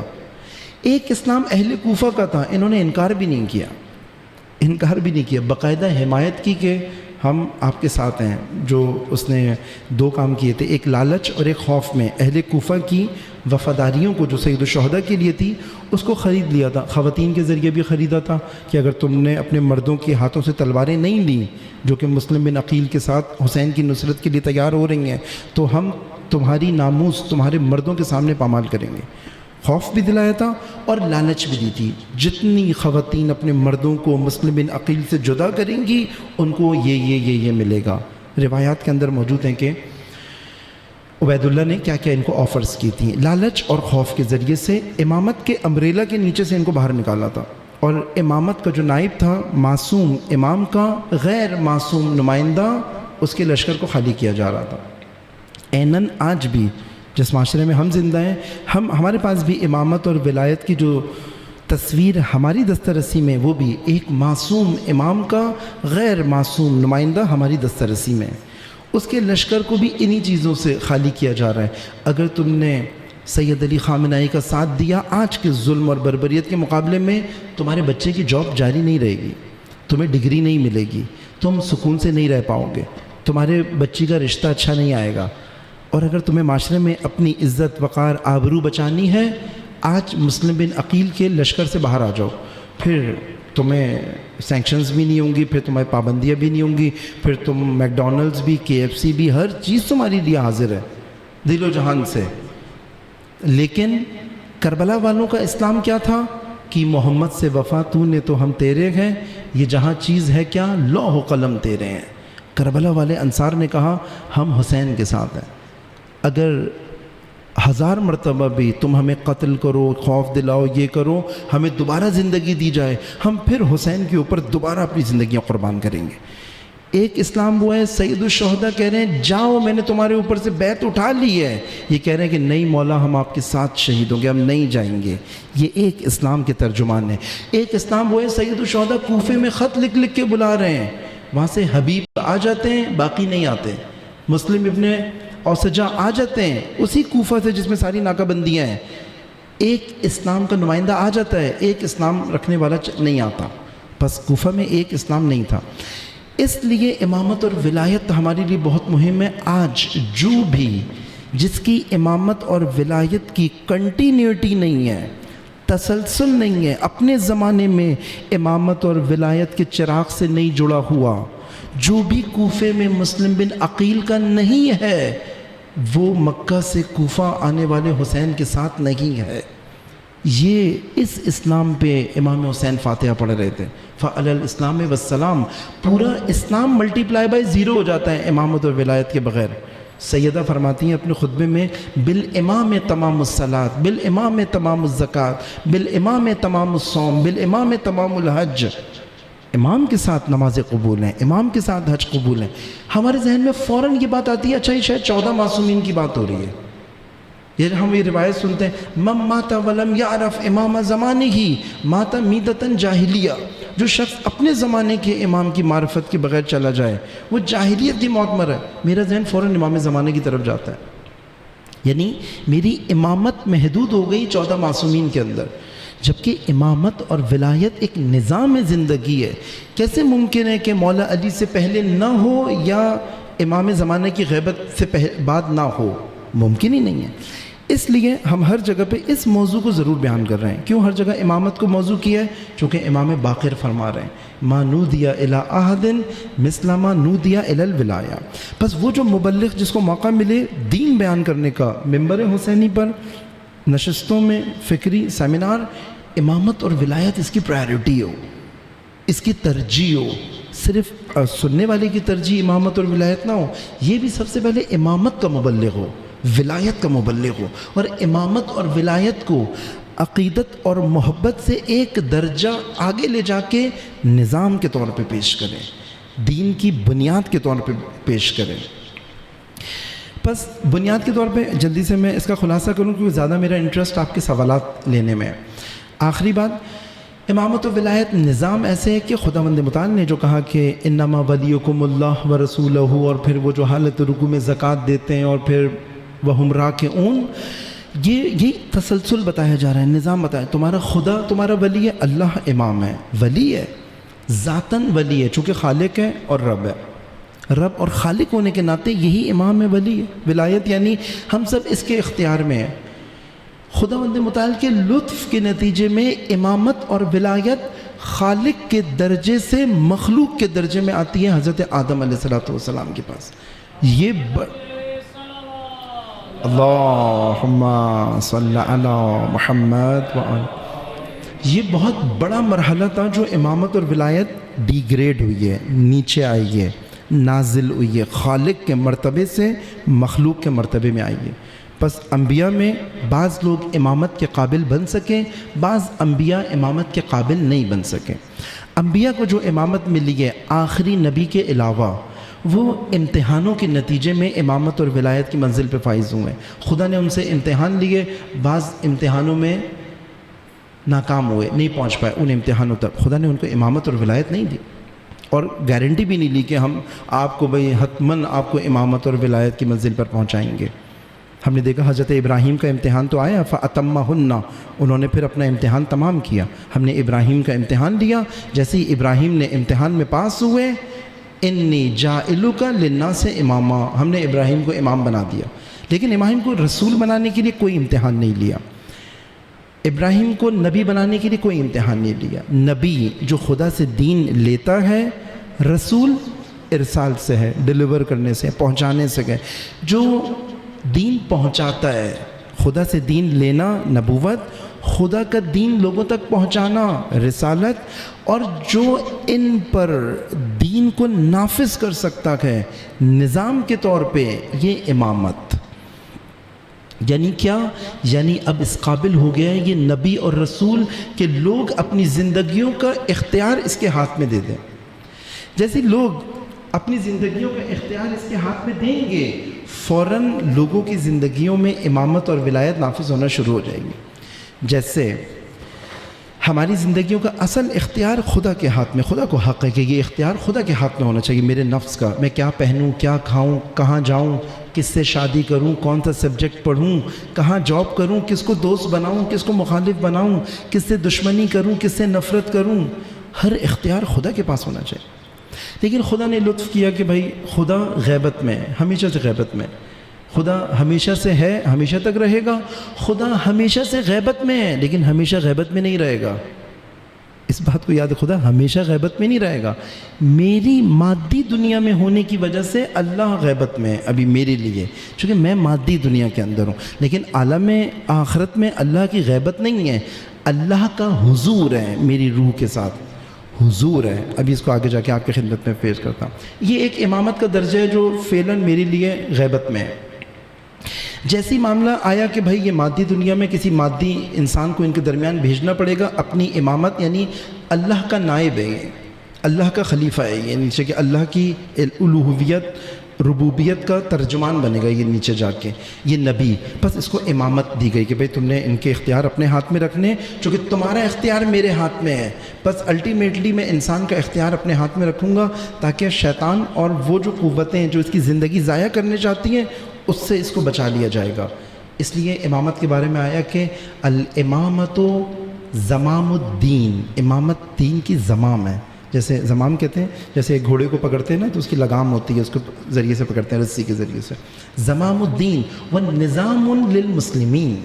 ایک اسلام اہل کوفہ کا تھا، انہوں نے انکار بھی نہیں کیا، باقاعدہ حمایت کی کہ ہم آپ کے ساتھ ہیں۔ جو اس نے دو کام کیے تھے، ایک لالچ اور ایک خوف میں اہل کوفہ کی وفاداریوں کو جو سید الشہداء کے لیے تھی اس کو خرید لیا تھا، خواتین کے ذریعے بھی خریدا تھا کہ اگر تم نے اپنے مردوں کے ہاتھوں سے تلواریں نہیں لیں جو کہ مسلم بن عقیل کے ساتھ حسین کی نصرت کے لیے تیار ہو رہی ہیں تو ہم تمہاری ناموس تمہارے مردوں کے سامنے پامال کریں گے۔ خوف بھی دلایا تھا اور لالچ بھی دی تھی، جتنی خواتین اپنے مردوں کو مسلم بن عقیل سے جدا کریں گی ان کو یہ ملے گا۔ روایات کے اندر موجود ہیں کہ عبید اللہ نے کیا کیا ان کو آفرز کی تھیں۔ لالچ اور خوف کے ذریعے سے امامت کے امبریلا کے نیچے سے ان کو باہر نکالا تھا، اور امامت کا جو نائب تھا معصوم امام کا غیر معصوم نمائندہ اس کے لشکر کو خالی کیا جا رہا تھا۔ اینن آج بھی جس معاشرے میں ہم زندہ ہیں ہمارے پاس بھی امامت اور ولایت کی جو تصویر ہماری دسترسی میں وہ بھی ایک معصوم امام کا غیر معصوم نمائندہ ہماری دسترسی میں، اس کے لشکر کو بھی انہی چیزوں سے خالی کیا جا رہا ہے۔ اگر تم نے سید علی خامنہئی کا ساتھ دیا آج کے ظلم اور بربریت کے مقابلے میں، تمہارے بچے کی جاب جاری نہیں رہے گی، تمہیں ڈگری نہیں ملے گی، تم سکون سے نہیں رہ پاؤ گے، تمہارے بچی کا رشتہ اچھا نہیں آئے گا۔ اور اگر تمہیں معاشرے میں اپنی عزت وقار آبرو بچانی ہے، آج مسلم بن عقیل کے لشکر سے باہر آ جاؤ، پھر تمہیں سینکشنز بھی نہیں ہوں گی، پھر تمہیں پابندیاں بھی نہیں ہوں گی، پھر تم میک ڈونلڈز بھی KFC بھی ہر چیز تمہاری لیے حاضر ہے دل و جہان سے۔ لیکن کربلا والوں کا اسلام کیا تھا کہ محمد سے وفا تو نے تو ہم تیرے ہیں، یہ جہاں چیز ہے کیا لوح و قلم تیرے ہیں۔ کربلا والے انصار نے کہا ہم حسین کے ساتھ ہیں، اگر 1000 مرتبہ بھی تم ہمیں قتل کرو، خوف دلاؤ، یہ کرو، ہمیں دوبارہ زندگی دی جائے، ہم پھر حسین کے اوپر دوبارہ اپنی زندگیاں قربان کریں گے۔ ایک اسلام وہ ہے سید الشہداء کہہ رہے ہیں جاؤ میں نے تمہارے اوپر سے بیعت اٹھا لی ہے، یہ کہہ رہے ہیں کہ نہیں مولا ہم آپ کے ساتھ شہید ہوں گے، ہم نہیں جائیں گے۔ یہ ایک اسلام کے ترجمان ہے۔ ایک اسلام وہ ہے سید الشہداء کوفے میں خط لکھ لکھ کے بلا رہے ہیں، وہاں سے حبیب آ جاتے ہیں باقی نہیں آتے، مسلم ابن اوسجا آ جاتے ہیں اسی کوفہ سے جس میں ساری ناکہ بندیاں ہیں، ایک اسلام کا نمائندہ آ جاتا ہے، ایک اسلام رکھنے والا نہیں آتا۔ بس کوفہ میں ایک اسلام نہیں تھا۔ اس لیے امامت اور ولایت ہمارے لیے بہت مہم ہے۔ آج جو بھی جس کی امامت اور ولایت کی کنٹینیوٹی نہیں ہے، تسلسل نہیں ہے، اپنے زمانے میں امامت اور ولایت کے چراغ سے نہیں جڑا ہوا، جو بھی کوفے میں مسلم بن عقیل کا نہیں ہے وہ مکہ سے کوفہ آنے والے حسین کے ساتھ نہیں ہے۔ یہ اس اسلام پہ امام حسین فاتحہ پڑھ رہے تھے، فعلی الاسلام والسلام، پورا اسلام ملٹی پلائی بائی 0 ہو جاتا ہے امامت اور ولایت کے بغیر۔ سیدہ فرماتی ہیں اپنے خطبے میں بالامام تمام الصلاۃ، بالامام تمام الزکوٰۃ، بالامام تمام الصوم، بالامام تمام الحج۔ امام کے ساتھ نمازیں قبول ہیں، امام کے ساتھ حج قبول ہیں۔ ہمارے ذہن میں فوراً یہ بات آتی ہے اچھا یہ شاید 14 معصومین کی بات ہو رہی ہے۔ یہ ہم یہ روایت سنتے ہیں من مات ولم یعرف امام زمانہ مات میتۃ جاہلیہ، جو شخص اپنے زمانے کے امام کی معرفت کے بغیر چلا جائے وہ جاہلیت کی موت مرے۔ میرا ذہن فوراً امام زمانے کی طرف جاتا ہے، یعنی میری امامت محدود ہو گئی 14 معصومین کے اندر، جبکہ امامت اور ولایت ایک نظام زندگی ہے۔ کیسے ممکن ہے کہ مولا علی سے پہلے نہ ہو یا امام زمانے کی غیبت سے بعد نہ ہو؟ ممکن ہی نہیں ہے۔ اس لیے ہم ہر جگہ پہ اس موضوع کو ضرور بیان کر رہے ہیں۔ کیوں ہر جگہ امامت کو موضوع کیا ہے؟ چونکہ امام باقر فرما رہے ہیں ما نودی الی احد مثل ما نودی الی الولایہ۔ بس وہ جو مبلغ جس کو موقع ملے دین بیان کرنے کا ممبر حسینی پر، نشستوں میں، فکری سیمینار، امامت اور ولایت اس کی پرائیورٹی ہو، اس کی ترجیح ہو، صرف سننے والے کی ترجیح امامت اور ولایت نہ ہو، یہ بھی سب سے پہلے امامت کا مبلغ ہو، ولایت کا مبلغ ہو، اور امامت اور ولایت کو عقیدت اور محبت سے ایک درجہ آگے لے جا کے نظام کے طور پہ پیش کریں، دین کی بنیاد کے طور پہ پیش کریں۔ بس بنیاد کے طور پہ جلدی سے میں اس کا خلاصہ کروں کیونکہ زیادہ میرا انٹرسٹ آپ کے سوالات لینے میں ہے۔ آخری بات امامت و ولایت نظام ایسے ہے کہ خداوند متعال نے جو کہا کہ انما ولیکم اللہ و رسولہ، اور پھر وہ جو حالت رکوع میں زکوٰۃ دیتے ہیں اور پھر وہم راکعون، یہ تسلسل بتایا جا رہا ہے، نظام بتایا. تمہارا خدا تمہارا ولی ہے، اللہ امام ہے، ولی ہے، ذاتاً ولی ہے، چونکہ خالق ہے اور رب ہے. رب اور خالق ہونے کے ناطے یہی امام ہے، ولی ہے. ولایت یعنی ہم سب اس کے اختیار میں ہیں. خداوند متعال کے لطف کے نتیجے میں امامت اور ولایت خالق کے درجے سے مخلوق کے درجے میں آتی ہے حضرت آدم علیہ السلام کے پاس. یہ اللہم صلی علی محمد یہ بہت بڑا مرحلہ تھا جو امامت اور ولایت ڈی گریڈ ہوئی ہے، نیچے آئی ہے، نازل ہوئی ہے، خالق کے مرتبے سے مخلوق کے مرتبے میں آئی ہے. بس انبیاء میں بعض لوگ امامت کے قابل بن سکیں، بعض انبیاء امامت کے قابل نہیں بن سکیں. انبیاء کو جو امامت ملی ہے آخری نبی کے علاوہ، وہ امتحانوں کے نتیجے میں امامت اور ولایت کی منزل پہ فائز ہوئے. خدا نے ان سے امتحان لیے، بعض امتحانوں میں ناکام ہوئے، نہیں پہنچ پائے ان امتحانوں تک. خدا نے ان کو امامت اور ولایت نہیں دی، اور گارنٹی بھی نہیں لی کہ ہم آپ کو بھئی حتماً آپ کو امامت اور ولایت کی منزل پر پہنچائیں گے. ہم نے دیکھا حضرت ابراہیم کا امتحان تو آیا، فَأَتَمَّهُنَّ، انہوں نے پھر اپنا امتحان تمام کیا. ہم نے ابراہیم کا امتحان لیا، جیسے ہی ابراہیم نے امتحان میں پاس ہوئے، انی جاعلک للناس اماما، ہم نے ابراہیم کو امام بنا دیا. لیکن ابراہیم کو رسول بنانے کے لیے کوئی امتحان نہیں لیا، ابراہیم کو نبی بنانے کے لیے کوئی امتحان نہیں لیا. نبی جو خدا سے دین لیتا ہے، رسول ارسال سے ہے، ڈیلیور کرنے سے، پہنچانے سے ہے. جو دین پہنچاتا ہے، خدا سے دین لینا نبوت، خدا کا دین لوگوں تک پہنچانا رسالت، اور جو ان پر دین کو نافذ کر سکتا ہے نظام کے طور پہ، یہ امامت. یعنی کیا؟ یعنی اب اس قابل ہو گیا ہے یہ نبی اور رسول کہ لوگ اپنی زندگیوں کا اختیار اس کے ہاتھ میں دے دیں. جیسے لوگ اپنی زندگیوں کا اختیار اس کے ہاتھ میں دیں گے، فوراً لوگوں کی زندگیوں میں امامت اور ولایت نافذ ہونا شروع ہو جائے گی. جیسے ہماری زندگیوں کا اصل اختیار خدا کے ہاتھ میں، خدا کو حق ہے کہ یہ اختیار خدا کے ہاتھ میں ہونا چاہیے. میرے نفس کا، میں کیا پہنوں، کیا کھاؤں، کہاں جاؤں، کس سے شادی کروں، کون سا سبجیکٹ پڑھوں، کہاں جاب کروں، کس کو دوست بناؤں، کس کو مخالف بناؤں، کس سے دشمنی کروں، کس سے نفرت کروں، ہر اختیار خدا کے پاس ہونا چاہیے. لیکن خدا نے لطف کیا کہ بھائی خدا غیبت میں ہے، ہمیشہ سے غیبت میں. خدا ہمیشہ سے ہے، ہمیشہ تک رہے گا. خدا ہمیشہ سے غیبت میں ہے، لیکن ہمیشہ غیبت میں نہیں رہے گا. اس بات کو یاد، خدا ہمیشہ غیبت میں نہیں رہے گا. میری مادی دنیا میں ہونے کی وجہ سے اللہ غیبت میں ہے ابھی میرے لیے، چونکہ میں مادی دنیا کے اندر ہوں. لیکن عالم آخرت میں اللہ کی غیبت نہیں ہے، اللہ کا حضور ہے میری روح کے ساتھ، حضور ہے. ابھی اس کو آگے جا کے آپ کی خدمت میں پیش کرتا ہوں. یہ ایک امامت کا درجہ ہے جو فعلاً میرے لیے غیبت میں ہے. جیسی معاملہ آیا کہ بھائی یہ مادی دنیا میں کسی مادی انسان کو ان کے درمیان بھیجنا پڑے گا اپنی امامت، یعنی اللہ کا نائب ہے، اللہ کا خلیفہ ہے، یہ نیچے کہ اللہ کی الوہیت ربوبیت کا ترجمان بنے گا یہ نیچے جا کے، یہ نبی. بس اس کو امامت دی گئی کہ بھئی تم نے ان کے اختیار اپنے ہاتھ میں رکھنے، چونکہ تمہارا اختیار میرے ہاتھ میں ہے. بس الٹیمیٹلی میں انسان کا اختیار اپنے ہاتھ میں رکھوں گا تاکہ شیطان اور وہ جو قوتیں جو اس کی زندگی ضائع کرنے چاہتی ہیں اس سے اس کو بچا لیا جائے گا. اس لیے امامت کے بارے میں آیا کہ الامامت زمام الدین، امامت دین کی زمام ہے. جیسے زمام کہتے ہیں، جیسے ایک گھوڑے کو پکڑتے ہیں نا تو اس کی لگام ہوتی ہے، اس کو ذریعے سے پکڑتے ہیں، رسی کے ذریعے سے. زمام الدین والنظام للمسلمین،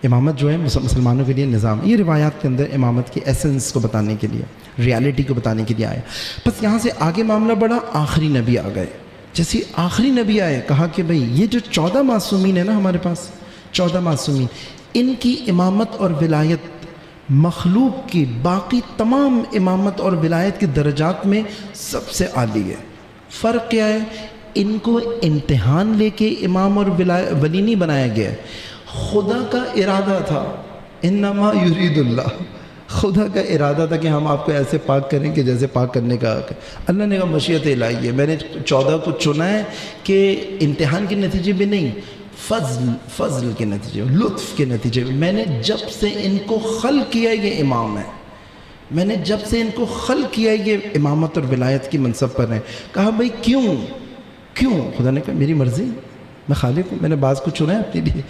امامت جو ہے مسلمانوں کے لیے نظام. یہ روایات کے اندر امامت کی ایسنس کو بتانے کے لیے، ریالٹی کو بتانے کے لیے آیا. بس یہاں سے آگے معاملہ بڑھا، آخری نبی آ گئے. جیسے آخری نبی آئے، کہا کہ بھئی یہ جو 14 معصومین ہیں نا ہمارے پاس، 14 معصومین، ان کی امامت اور ولایت مخلوق کی باقی تمام امامت اور ولایت کے درجات میں سب سے عالی ہے. فرق کیا ہے؟ ان کو امتحان لے کے امام اور ولی نہیں بنایا گیا. خدا کا ارادہ تھا، انما یرید اللہ، خدا کا ارادہ تھا کہ ہم آپ کو ایسے پاک کریں کہ جیسے پاک کرنے کا حق ہے. اللہ نے کہا مشیت الہی ہے، میں نے 14 کو چنا ہے کہ امتحان کے نتیجے میں نہیں، فضل کے نتیجے میں، لطف کے نتیجے میں نے جب سے ان کو خلق کیا یہ امام ہے، میں نے جب سے ان کو خلق کیا یہ امامت اور ولایت کی منصب پر ہیں۔ کہا بھئی کیوں؟ خدا نے کہا میری مرضی، میں خالق ہوں، میں نے بعض کو چنا ہے اپنے لیے۔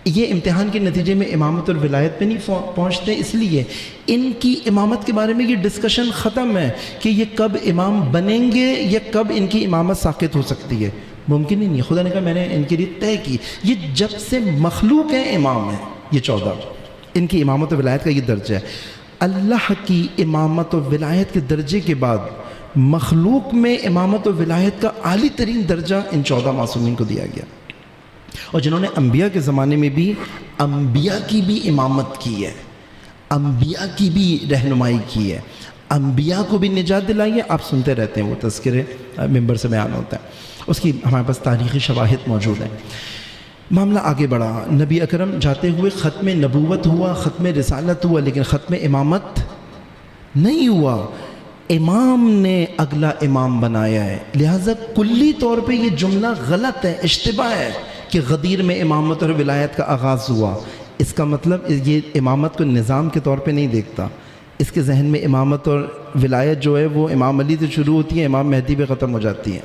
یہ امتحان کے نتیجے میں امامت اور ولایت پہ نہیں پہنچتے، اس لیے ان کی امامت کے بارے میں یہ ڈسکشن ختم ہے کہ یہ کب امام بنیں گے یا کب ان کی امامت ساقط ہو سکتی ہے، ممکن ہی نہیں۔ خدا نے کہا میں نے ان کے لیے طے کی، یہ جب سے مخلوق ہیں امام ہیں، یہ 14 ان کی امامت و ولایت کا یہ درجہ ہے۔ اللہ کی امامت و ولایت کے درجے کے بعد مخلوق میں امامت و ولایت کا عالی ترین درجہ ان 14 معصومین کو دیا گیا، اور جنہوں نے انبیاء کے زمانے میں بھی انبیاء کی بھی امامت کی ہے، انبیاء کی بھی رہنمائی کی ہے، انبیاء کو بھی نجات دلائی ہے۔ آپ سنتے رہتے ہیں وہ تذکرے، ممبر سے بیان ہوتا ہے، اس کی ہمارے پاس تاریخی شواہد موجود ہیں۔ معاملہ آگے بڑھا، نبی اکرم جاتے ہوئے ختم نبوت ہوا، ختم رسالت ہوا، لیکن ختم امامت نہیں ہوا۔ امام نے اگلا امام بنایا ہے، لہٰذا کلی طور پہ یہ جملہ غلط ہے، اشتباہ ہے کہ غدیر میں امامت اور ولایت کا آغاز ہوا۔ اس کا مطلب یہ امامت کو نظام کے طور پہ نہیں دیکھتا، اس کے ذہن میں امامت اور ولایت جو ہے وہ امام علی سے شروع ہوتی ہے، امام مہدی پہ ختم ہو جاتی ہے۔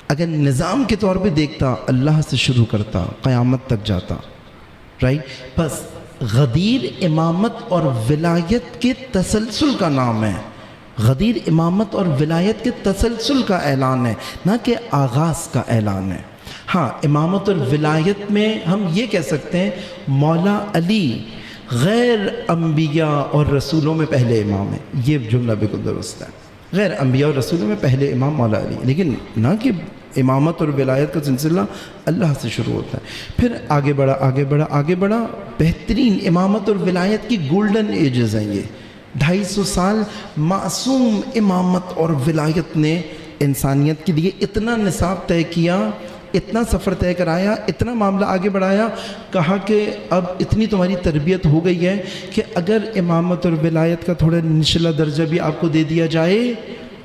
اگر نظام کے طور پہ دیکھتا، اللہ سے شروع کرتا، قیامت تک جاتا، رائٹ؟ بس غدیر امامت اور ولایت کے تسلسل کا نام ہے، غدیر امامت اور ولایت کے تسلسل کا اعلان ہے، نہ کہ آغاز کا اعلان ہے۔ ہاں، امامت اور ولایت میں ہم یہ کہہ سکتے ہیں مولا علی غیر انبیاء اور رسولوں میں پہلے امام ہیں، یہ جملہ بالکل درست ہے، غیر انبیاء اور رسولوں میں پہلے امام مولا علی، لیکن نہ کہ امامت اور ولایت کا سلسلہ اللہ سے شروع ہوتا ہے۔ پھر آگے بڑھا، بہترین امامت اور ولایت کی گولڈن ایجز ہیں یہ 250 سال معصوم امامت اور ولایت نے انسانیت کے لیے اتنا نصاب طے کیا، اتنا سفر طے کرایا، اتنا معاملہ آگے بڑھایا، کہا کہ اب اتنی تمہاری تربیت ہو گئی ہے کہ اگر امامت اور ولایت کا تھوڑا نچلا درجہ بھی آپ کو دے دیا جائے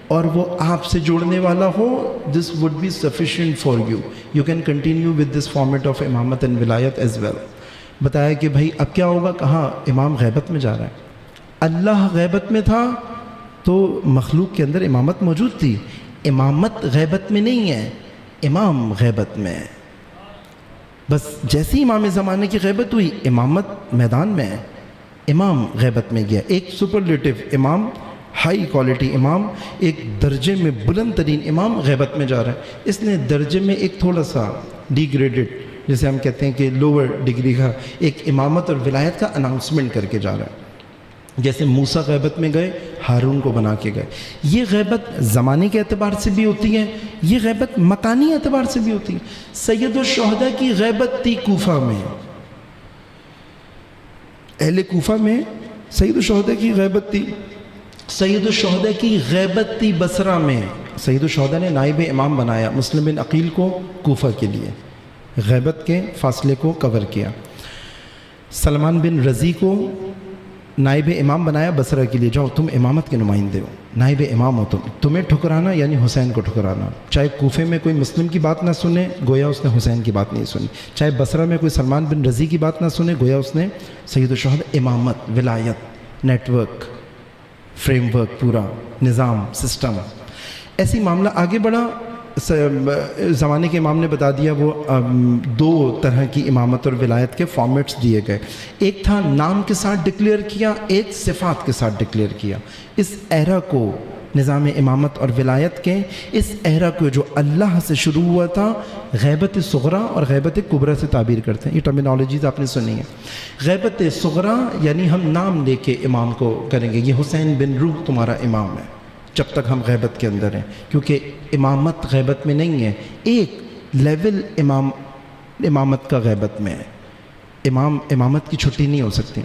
اور وہ آپ سے جوڑنے والا ہو، this would be sufficient for you. You can continue with this format of امامت and ولایت as well. بتایا کہ بھائی اب کیا ہوگا؟ کہا امام غیبت میں جا رہا ہے، اللہ غیبت میں تھا تو مخلوق کے اندر امامت موجود تھی، امامت غیبت میں نہیں ہے، امام غیبت میں ہے۔ بس جیسی امام زمانے کی غیبت ہوئی، امامت میدان میں ہے، امام غیبت میں گیا۔ ایک سپرلیٹو امام، ہائی کوالٹی امام، ایک درجے میں بلند ترین امام غیبت میں جا رہا ہے، اس نے درجے میں ایک تھوڑا سا ڈی گریڈڈ، جیسے ہم کہتے ہیں کہ لوور ڈگری کا ایک امامت اور ولایت کا اناؤنسمنٹ کر کے جا رہا ہے۔ جیسے موسیٰ غیبت میں گئے، ہارون کو بنا کے گئے۔ یہ غیبت زمانے کے اعتبار سے بھی ہوتی ہے، یہ غیبت مکانی اعتبار سے بھی ہوتی ہے۔ سید الشہداء کی غیبت تھی کوفہ میں، اہل کوفہ میں سید الشہداء کی غیبت تھی۔ سید الشہداء کی غیبت تھی بصرہ میں، سید الشہداء نے نائب امام بنایا مسلم بن عقیل کو کوفہ کے لیے، غیبت کے فاصلے کو کور کیا۔ سلمان بن رضی کو نائب امام بنایا بصرہ کے لیے، جاؤ تم امامت کے نمائندے ہو، نائب امام ہو، تمہیں ٹھکرانا یعنی حسین کو ٹھکرانا۔ چاہے کوفے میں کوئی مسلم کی بات نہ سنے، گویا اس نے حسین کی بات نہیں سنی، چاہے بصرہ میں کوئی سلمان بن رضی کی بات نہ سنے، گویا اس نے سید الشہداء امامت، ولایت، نیٹ ورک، فریم ورک، پورا نظام، سسٹم۔ ایسی معاملہ آگے بڑھا۔ زمانے کے امام نے بتا دیا، وہ 2 طرح کی امامت اور ولایت کے فارمیٹس دیے گئے، ایک تھا نام کے ساتھ ڈکلیئر کیا، ایک صفات کے ساتھ ڈکلیئر کیا۔ اس ایرا کو، نظام امامت اور ولایت کے اس ایرا کو جو اللہ سے شروع ہوا تھا، غیبت صغریٰ اور غیبت کبریٰ سے تعبیر کرتے ہیں۔ یہ ٹرمینالوجیز آپ نے سنی ہے۔ غیبت صغریٰ یعنی ہم نام لے کے امام کو کریں گے، یہ حسین بن روح تمہارا امام ہے جب تک ہم غیبت کے اندر ہیں، کیونکہ امامت غیبت میں نہیں ہے، ایک لیول امامت کا غیبت میں ہے، امامت کی چھٹی نہیں ہو سکتی۔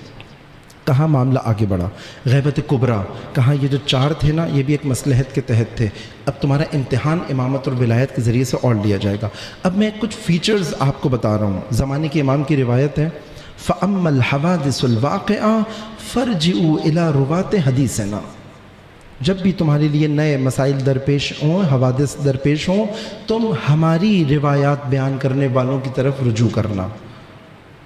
کہاں معاملہ آگے بڑھا، غیبت کبریٰ، کہاں یہ جو 4 تھے نا، یہ بھی ایک مصلحت کے تحت تھے، اب تمہارا امتحان امامت اور ولایت کے ذریعے سے اور لیا جائے گا۔ اب میں کچھ فیچرز آپ کو بتا رہا ہوں، زمانے کے امام کی روایت ہے، فَأَمَّا الْحَوَادِثُ الْوَاقِعَةُ فَارْجِعُوا إِلَىٰ رُوَاةِ حَدِيثِنَا۔ جب بھی تمہارے لیے نئے مسائل درپیش ہوں، حوادث درپیش ہوں، تم ہماری روایات بیان کرنے والوں کی طرف رجوع کرنا۔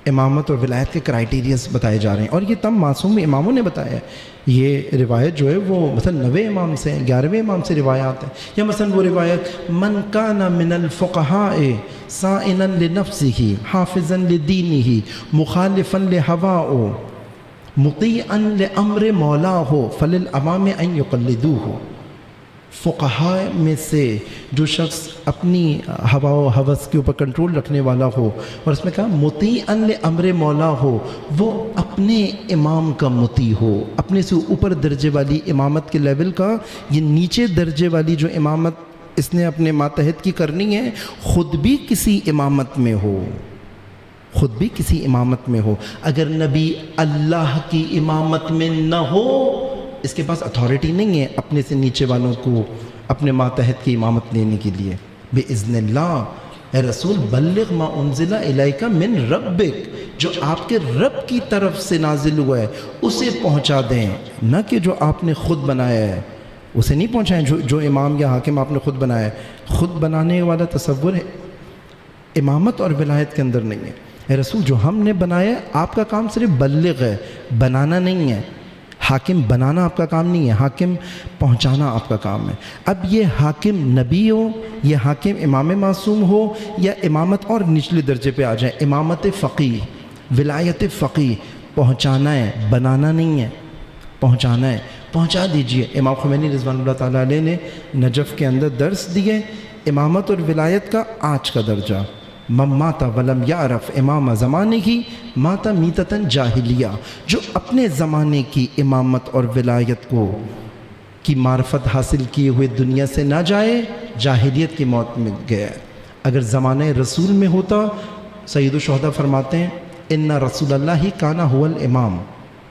امامت اور ولایت کے کرائیٹیریاز بتائے جا رہے ہیں، اور یہ تم معصوم اماموں نے بتایا ہے۔ یہ روایت جو ہے وہ مثلا 9ویں امام سے 11ویں امام سے روایات ہیں، یا مثلا وہ روایت من کان من الفقہاء صائنا لنفسہ حافظا لدینہ مخالفا لہواء مطیعا لامر مولاہ فللعوام ان یقلدوہ۔ فقہاء میں سے جو شخص اپنی ہوا و ہوس کے اوپر کنٹرول رکھنے والا ہو، اور اس میں کہا مطیعا لامر مولا ہو، وہ اپنے امام کا مطیع ہو، اپنے سے اوپر درجے والی امامت کے لیول کا، یہ نیچے درجے والی جو امامت اس نے اپنے ماتحت کی کرنی ہے، خود بھی کسی امامت میں ہو، خود بھی کسی امامت میں ہو۔ اگر نبی اللہ کی امامت میں نہ ہو، اس کے پاس اتھارٹی نہیں ہے اپنے سے نیچے والوں کو اپنے ماتحت کی امامت لینے کے لیے۔ بِإِذْنِ اللہ، اے رسول بلغ ما انزل الیک من ربک، جو آپ کے رب کی طرف سے نازل ہوا ہے اسے پہنچا دیں، نہ کہ جو آپ نے خود بنایا ہے اسے نہیں پہنچائیں، جو امام یا حاکم آپ نے خود بنایا ہے۔ خود بنانے والا تصور ہے امامت اور ولایت کے اندر نہیں ہے۔ اے رسول جو ہم نے بنایا ہے، آپ کا کام صرف بلغ ہے، بنانا نہیں ہے۔ حاکم بنانا آپ کا کام نہیں ہے، حاکم پہنچانا آپ کا کام ہے۔ اب یہ حاکم نبی ہو، یہ حاکم امام معصوم ہو، یا امامت اور نچلے درجے پہ آ جائیں، امامت فقیہ، ولایت فقیہ، پہنچانا ہے، بنانا نہیں ہے، پہنچانا ہے، پہنچا دیجئے۔ امام خمینی رضوان اللہ تعالیٰ علیہ نے نجف کے اندر درس دیے امامت اور ولایت کا 8 کا درجہ۔ من مات ولم یعرف امام زمانے کی مات میتتاً جاہلیہ، جو اپنے زمانے کی امامت اور ولایت کو کی معرفت حاصل کیے ہوئے دنیا سے نہ جائے، جاہلیت کی موت میں گیا۔ اگر زمانہ رسول میں ہوتا، سید الشہداء فرماتے ہیں ان رسول اللہ کان هو الامام،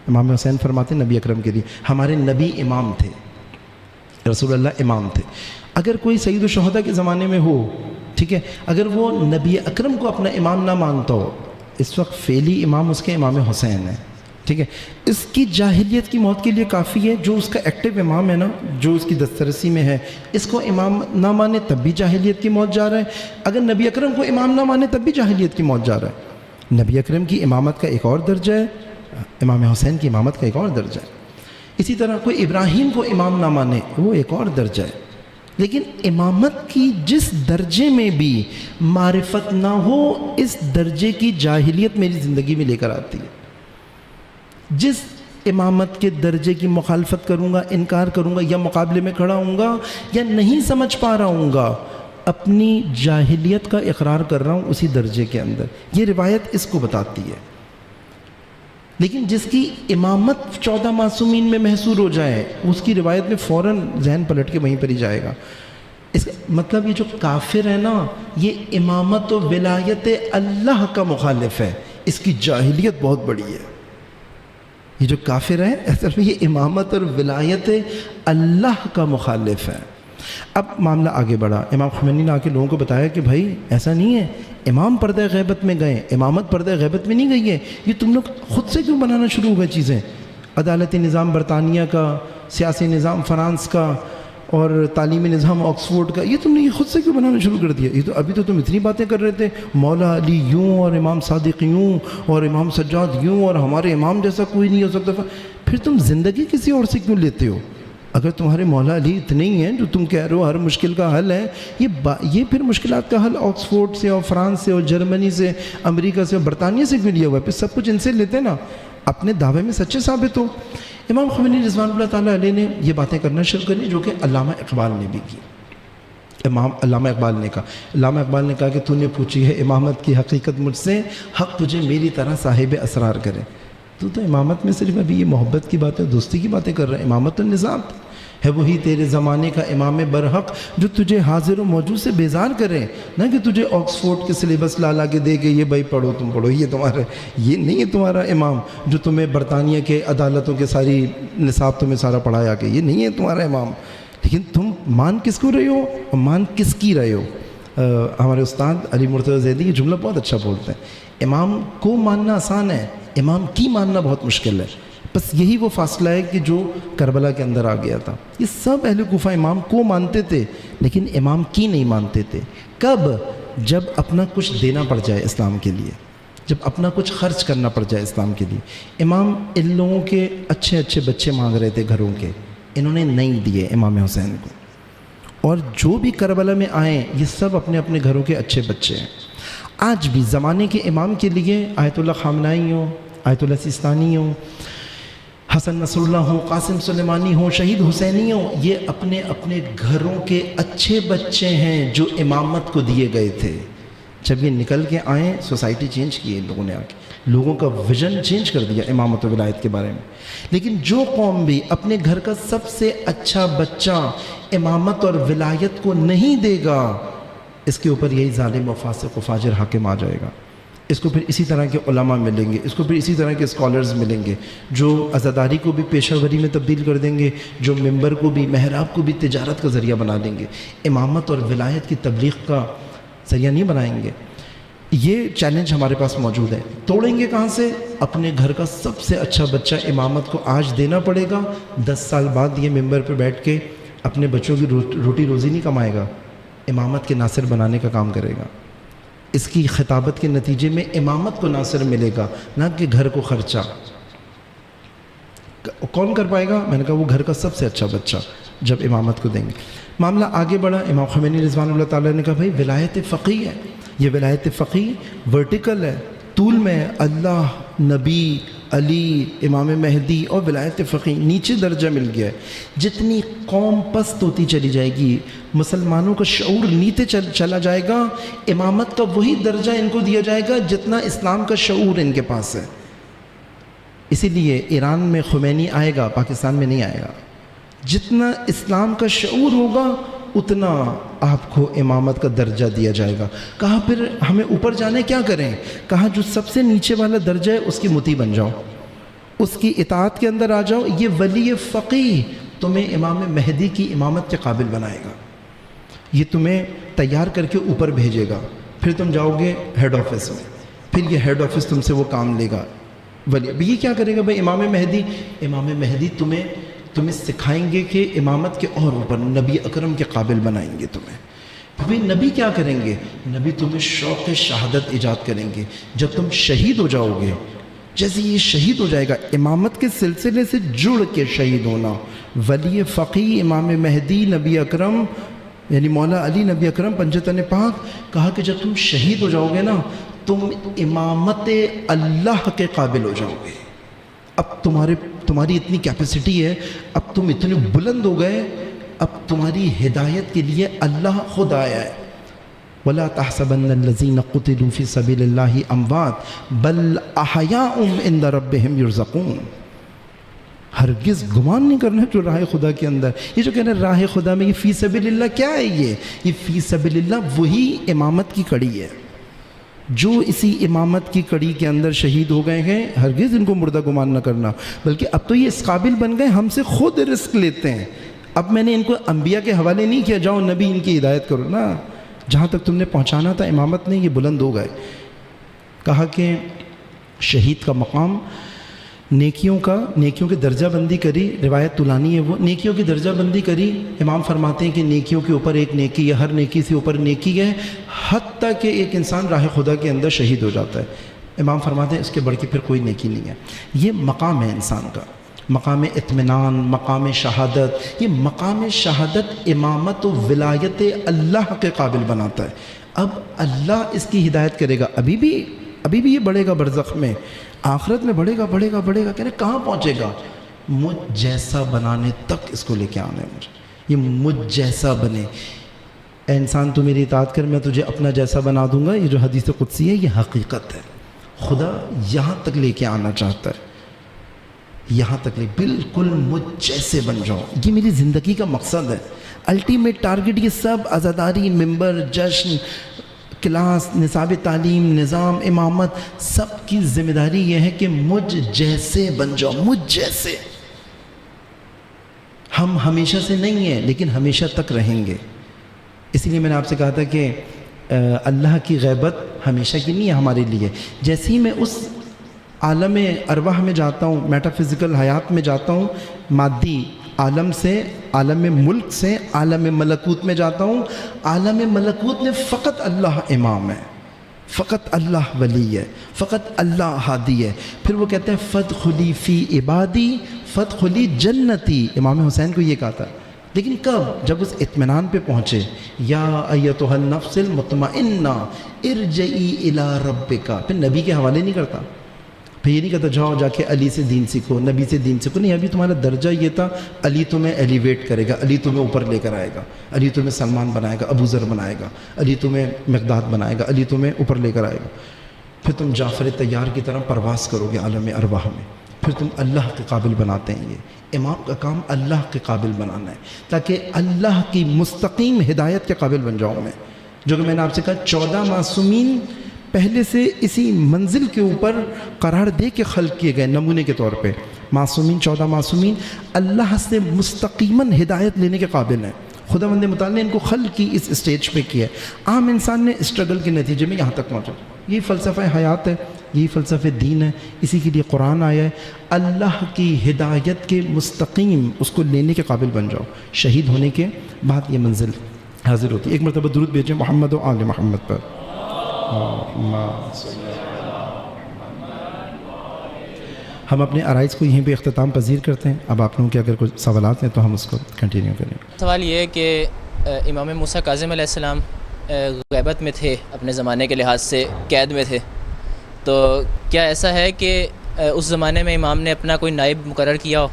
امام حسین فرماتے ہیں نبی اکرم کے لیے ہمارے نبی امام تھے، رسول اللہ امام تھے۔ اگر کوئی سید الشہداء کے زمانے میں ہو، ٹھیک ہے، اگر وہ نبی اکرم کو اپنا امام نہ مانتا ہو، اس وقت فعلی امام اس کے امام حسین ہے، ٹھیک ہے، اس کی جاہلیت کی موت کے لیے کافی ہے۔ جو اس کا ایکٹیو امام ہے نا، جو اس کی دسترسی میں ہے، اس کو امام نہ مانے تب بھی جاہلیت کی موت جا رہا ہے۔ اگر نبی اکرم کو امام نہ مانے تب بھی جاہلیت کی موت جا رہا ہے۔ نبی اکرم کی امامت کا ایک اور درجہ ہے، امام حسین کی امامت کا ایک اور درجہ ہے۔ اسی طرح کوئی ابراہیم کو امام نہ مانے، وہ ایک اور درجہ ہے۔ لیکن امامت کی جس درجے میں بھی معرفت نہ ہو، اس درجے کی جاہلیت میری زندگی میں لے کر آتی ہے۔ جس امامت کے درجے کی مخالفت کروں گا، انکار کروں گا، یا مقابلے میں کھڑا ہوں گا، یا نہیں سمجھ پا رہا ہوں گا، اپنی جاہلیت کا اقرار کر رہا ہوں اسی درجے کے اندر۔ یہ روایت اس کو بتاتی ہے۔ لیکن جس کی امامت 14 معصومین میں محصور ہو جائے، اس کی روایت میں فوراً ذہن پلٹ کے وہیں پر ہی جائے گا۔ اس کا مطلب یہ جو کافر ہے نا، یہ امامت و ولایت اللہ کا مخالف ہے، اس کی جاہلیت بہت بڑی ہے۔ یہ جو کافر ہے اصل میں یہ امامت اور ولایت اللہ کا مخالف ہے۔ اب معاملہ آگے بڑھا، امام خمینی نے آ کے لوگوں کو بتایا کہ بھائی ایسا نہیں ہے، امام پردہ غیبت میں گئے، امامت پردہ غیبت میں نہیں گئی ہے، یہ تم لوگ خود سے کیوں بنانا شروع ہو گئے چیزیں؟ عدالتی نظام برطانیہ کا، سیاسی نظام فرانس کا، اور تعلیمی نظام آکسفورڈ کا، یہ تم نے خود سے کیوں بنانا شروع کر دیا؟ یہ تو ابھی تو تم اتنی باتیں کر رہے تھے، مولا علی یوں اور امام صادق یوں اور امام سجاد یوں اور ہمارے امام جیسا کوئی نہیں ہو سکتا۔ پھر تم زندگی کسی اور سے کیوں لیتے ہو؟ اگر تمہارے مولا علی اتنے ہی ہیں جو تم کہہ رہے ہو ہر مشکل کا حل ہے، یہ پھر مشکلات کا حل آکسفورڈ سے اور فرانس سے اور جرمنی سے، امریکہ سے اور برطانیہ سے کیوں لیا ہوا ہے؟ پھر سب کچھ ان سے لیتے نا، اپنے دعوے میں سچے ثابت ہو۔ امام خمینی رضوان اللہ تعالیٰ علیہ نے یہ باتیں کرنا شروع کری جو کہ علامہ اقبال نے بھی کی۔ علامہ اقبال نے کہا کہ تو نے پوچھی ہے امامت کی حقیقت مجھ سے، حق تجھے میری طرح صاحب اسرار کرے۔ تو امامت میں صرف ابھی یہ محبت کی باتیں، دوستی کی باتیں کر رہا ہے۔ امامت النظام ہے وہی تیرے زمانے کا امام برحق جو تجھے حاضر و موجود سے بیزار کرے، نہ کہ تجھے آکسفورڈ کے سلیبس لا کے دے کے یہ بھائی پڑھو تم پڑھو، یہ نہیں ہے تمہارا امام جو تمہیں برطانیہ کے عدالتوں کے ساری نصاب تمہیں سارا پڑھایا کہ یہ نہیں ہے تمہارا امام۔ لیکن تم مان کس کو رہے ہو اور مان کس کی رہے ہو؟ ہمارے استاد علی مرتضی زیدی یہ جملہ بہت اچھا بولتے ہیں، امام کو ماننا آسان ہے، امام کی ماننا بہت مشکل ہے۔ بس یہی وہ فاصلہ ہے کہ جو کربلا کے اندر آ گیا تھا۔ یہ سب اہل کوفہ امام کو مانتے تھے لیکن امام کی نہیں مانتے تھے۔ کب؟ جب اپنا کچھ دینا پڑ جائے اسلام کے لیے، جب اپنا کچھ خرچ کرنا پڑ جائے اسلام کے لیے۔ امام ان لوگوں کے اچھے اچھے بچے مانگ رہے تھے گھروں کے، انہوں نے نہیں دیے امام حسین کو۔ اور جو بھی کربلا میں آئیں یہ سب اپنے اپنے گھروں کے اچھے بچے ہیں۔ آج بھی زمانے کے امام کے لیے آیت اللہ خامنائی ہوں، آیت اللہ سیستانی ہوں، حسن نصر اللہ ہوں، قاسم سلیمانی ہوں، شہید حسینی ہوں، یہ اپنے اپنے گھروں کے اچھے بچے ہیں جو امامت کو دیے گئے تھے۔ جب یہ نکل کے آئیں سوسائٹی چینج کی ہے لوگوں نے، آ کے لوگوں کا ویژن چینج کر دیا امامت و ولایت کے بارے میں۔ لیکن جو قوم بھی اپنے گھر کا سب سے اچھا بچہ امامت اور ولایت کو نہیں دے گا، اس کے اوپر یہی ظالم و فاسق و فاجر حاکم آ جائے گا۔ اس کو پھر اسی طرح کے علماء ملیں گے، اس کو پھر اسی طرح کے اسکالرز ملیں گے جو عزاداری کو بھی پیشہ وری میں تبدیل کر دیں گے، جو ممبر کو بھی، محراب کو بھی تجارت کا ذریعہ بنا دیں گے، امامت اور ولایت کی تبلیغ کا ذریعہ نہیں بنائیں گے۔ یہ چیلنج ہمارے پاس موجود ہے۔ توڑیں گے کہاں سے؟ اپنے گھر کا سب سے اچھا بچہ امامت کو آج دینا پڑے گا، 10 سال بعد یہ ممبر پہ بیٹھ کے اپنے بچوں کی روٹی روزی نہیں کمائے گا، امامت کے ناصر بنانے کا کام کرے گا۔ اس کی خطابت کے نتیجے میں امامت کو ناصر ملے گا، نہ کہ گھر کو خرچہ۔ کون کر پائے گا؟ میں نے کہا وہ گھر کا سب سے اچھا بچہ جب امامت کو دیں گے۔ معاملہ آگے بڑھا، امام خمینی رضوان اللہ تعالیٰ نے کہا بھائی ولایت فقیہ ہے، یہ ولایت فقیہ ورٹیکل ہے، طول میں ہے، اللہ، نبی، علی، امام مہدی اور ولایت فقیہ نیچے درجہ مل گیا ہے۔ جتنی قوم پست ہوتی چلی جائے گی، مسلمانوں کا شعور نیچے چلا جائے گا، امامت کا وہی درجہ ان کو دیا جائے گا جتنا اسلام کا شعور ان کے پاس ہے۔ اسی لیے ایران میں خمینی آئے گا، پاکستان میں نہیں آئے گا۔ جتنا اسلام کا شعور ہوگا اتنا آپ کو امامت کا درجہ دیا جائے گا۔ کہا پھر ہمیں اوپر جانے کیا کریں؟ کہا جو سب سے نیچے والا درجہ ہے اس کی مطیع بن جاؤ، اس کی اطاعت کے اندر آ جاؤ۔ یہ ولی فقیہ تمہیں امام مہدی کی امامت کے قابل بنائے گا، یہ تمہیں تیار کر کے اوپر بھیجے گا، پھر تم جاؤ گے ہیڈ آفس میں، پھر یہ ہیڈ آفس تم سے وہ کام لے گا۔ ولی اب یہ کیا کرے گا بھائی؟ امام مہدی تمہیں سکھائیں گے کہ امامت کے اور اوپر نبی اکرم کے قابل بنائیں گے تمہیں۔ بھائی نبی کیا کریں گے؟ نبی تمہیں شوق شہادت ایجاد کریں گے۔ جب تم شہید ہو جاؤ گے، جیسے یہ شہید ہو جائے گا، امامت کے سلسلے سے جڑ کے شہید ہونا، ولی فقیہ امام مہدی نبی اکرم یعنی مولا علی نبی اکرم پنجتن پاک، کہا کہ جب تم شہید ہو جاؤ گے نا، تم امامت اللہ کے قابل ہو جاؤ گے۔ اب تمہاری اتنی کیپیسٹی ہے، اب تم اتنے بلند ہو گئے، اب تمہاری ہدایت کے لیے اللہ خود آیا ہے۔ وَلَا تَحْسَبَنَّ الَّذِينَ قُتِلُوا فِي سَبِيلِ اللَّهِ أَمْوَاتٌ بَلْ أَحْيَاءٌ عِندَ رَبِّهِمْ يُرْزَقُونَ۔ ہرگز گمان نہیں کرنا جو راہ خدا کے اندر، یہ جو کہنا راہ خدا میں یہ فی سبیل اللہ کیا ہے؟ یہ فی سبیل اللہ وہی امامت کی کڑی ہے۔ جو اسی امامت کی کڑی کے اندر شہید ہو گئے ہیں، ہرگز ان کو مردہ گمان نہ کرنا، بلکہ اب تو یہ اس قابل بن گئے ہم سے خود رزق لیتے ہیں۔ اب میں نے ان کو انبیاء کے حوالے نہیں کیا جاؤ نبی ان کی ہدایت کرو، نا، جہاں تک تم نے پہنچانا تھا امامت نے، یہ بلند ہو گئے۔ کہا کہ شہید کا مقام نیکیوں کی درجہ بندی کری، روایت طولانی ہے وہ، نیکیوں کی درجہ بندی کری۔ امام فرماتے ہیں کہ نیکیوں کے اوپر ایک نیکی یا ہر نیکی سے اوپر نیکی ہے، حتیٰ کہ ایک انسان راہ خدا کے اندر شہید ہو جاتا ہے۔ امام فرماتے ہیں اس کے بڑھ کے پھر کوئی نیکی نہیں ہے۔ یہ مقام ہے انسان کا، مقام اطمینان، مقام شہادت۔ یہ مقام شہادت امامت و ولایت اللہ کے قابل بناتا ہے۔ اب اللہ اس کی ہدایت کرے گا، ابھی بھی یہ بڑھے گا برزخ میں، آخرت میں بڑھے گا کہنے کہاں پہنچے گا؟ مجھ جیسا بنانے تک اس کو لے کے آنا ہے مجھے، یہ مجھ جیسا بنے۔ اے انسان تو میری اطاعت کر، میں تجھے اپنا جیسا بنا دوں گا۔ یہ جو حدیث قدسی ہے یہ حقیقت ہے، خدا یہاں تک لے کے آنا چاہتا ہے، یہاں تک لے، بالکل مجھ جیسے بن جاؤ۔ یہ میری زندگی کا مقصد ہے، الٹیمیٹ ٹارگٹ۔ یہ سب عزاداری، ممبر، جشن، کلاس، نصاب تعلیم، نظام، امامت، سب کی ذمہ داری یہ ہے کہ مجھ جیسے بن جاؤ، مجھ جیسے۔ ہم ہمیشہ سے نہیں ہیں لیکن ہمیشہ تک رہیں گے۔ اس لیے میں نے آپ سے کہا تھا کہ اللہ کی غیبت ہمیشہ کی نہیں ہے ہمارے لیے۔ جیسے ہی میں اس عالم ارواح میں جاتا ہوں، میٹا فزیکل حیات میں جاتا ہوں، مادی عالم سے، عالم ملک سے عالم ملکوت میں جاتا ہوں، عالم ملکوت میں فقط اللہ امام ہے، فقط اللہ ولی ہے، فقط اللہ ہادی ہے۔ پھر وہ کہتے ہیں فادخلی فی عبادی فادخلی جنتی، امام حسین کو یہ کہا تھا، لیکن کب؟ جب اس اطمینان پہ پہنچے، یا ایتھا النفس المطمئنہ ارجعی الی ربک، پھر نبی کے حوالے نہیں کرتا، پھر یہ نہیں کہتا جاؤ جا کے علی سے دین سیکھو، نبی سے دین سیکھو، نہیں، ابھی تمہارا درجہ یہ تھا، علی تمہیں ایلیویٹ کرے گا، علی تمہیں اوپر لے کر آئے گا، علی تمہیں سلمان بنائے گا، ابو ذر بنائے گا، علی تمہیں مقداد بنائے گا، علی تمہیں اوپر لے کر آئے گا، پھر تم جعفر طیار کی طرح پرواز کرو گے عالم ارواح میں، پھر تم اللہ کے قابل بناتے ہیں۔ یہ امام کا کام اللہ کے قابل بنانا ہے، تاکہ اللہ کی مستقیم ہدایت کے قابل بن جاؤں میں، جو کہ میں نے آپ سے کہا 14 معصومین پہلے سے اسی منزل کے اوپر قرار دے کے خلق کیے گئے نمونے کے طور پہ۔ معصومین 14 معصومین اللہ سے مستقیماً ہدایت لینے کے قابل ہیں۔ خداوند متعال نے ان کو خلق کی اس اسٹیج پہ کیا ہے، عام انسان نے اسٹرگل کے نتیجے میں یہاں تک پہنچا۔ یہی فلسفہ حیات ہے، یہی فلسفہ دین ہے، اسی کے لیے قرآن آیا ہے، اللہ کی ہدایت کے مستقیم اس کو لینے کے قابل بن جاؤ، شہید ہونے کے بعد یہ منزل حاضر ہوتی ہے۔ ایک مرتبہ درود بھیجیں محمد و آل محمد پر۔ ہم اپنے عرائض کو یہیں پہ اختتام پذیر کرتے ہیں۔ اب آپ لوگوں کے اگر کچھ سوالات ہیں تو ہم اس کو کنٹینیو کریں۔
سوال یہ ہے کہ امام موسیٰ کاظم علیہ السلام غیبت میں تھے، اپنے زمانے کے لحاظ سے قید میں تھے، تو کیا ایسا ہے کہ اس زمانے میں امام نے اپنا کوئی نائب مقرر کیا ہو؟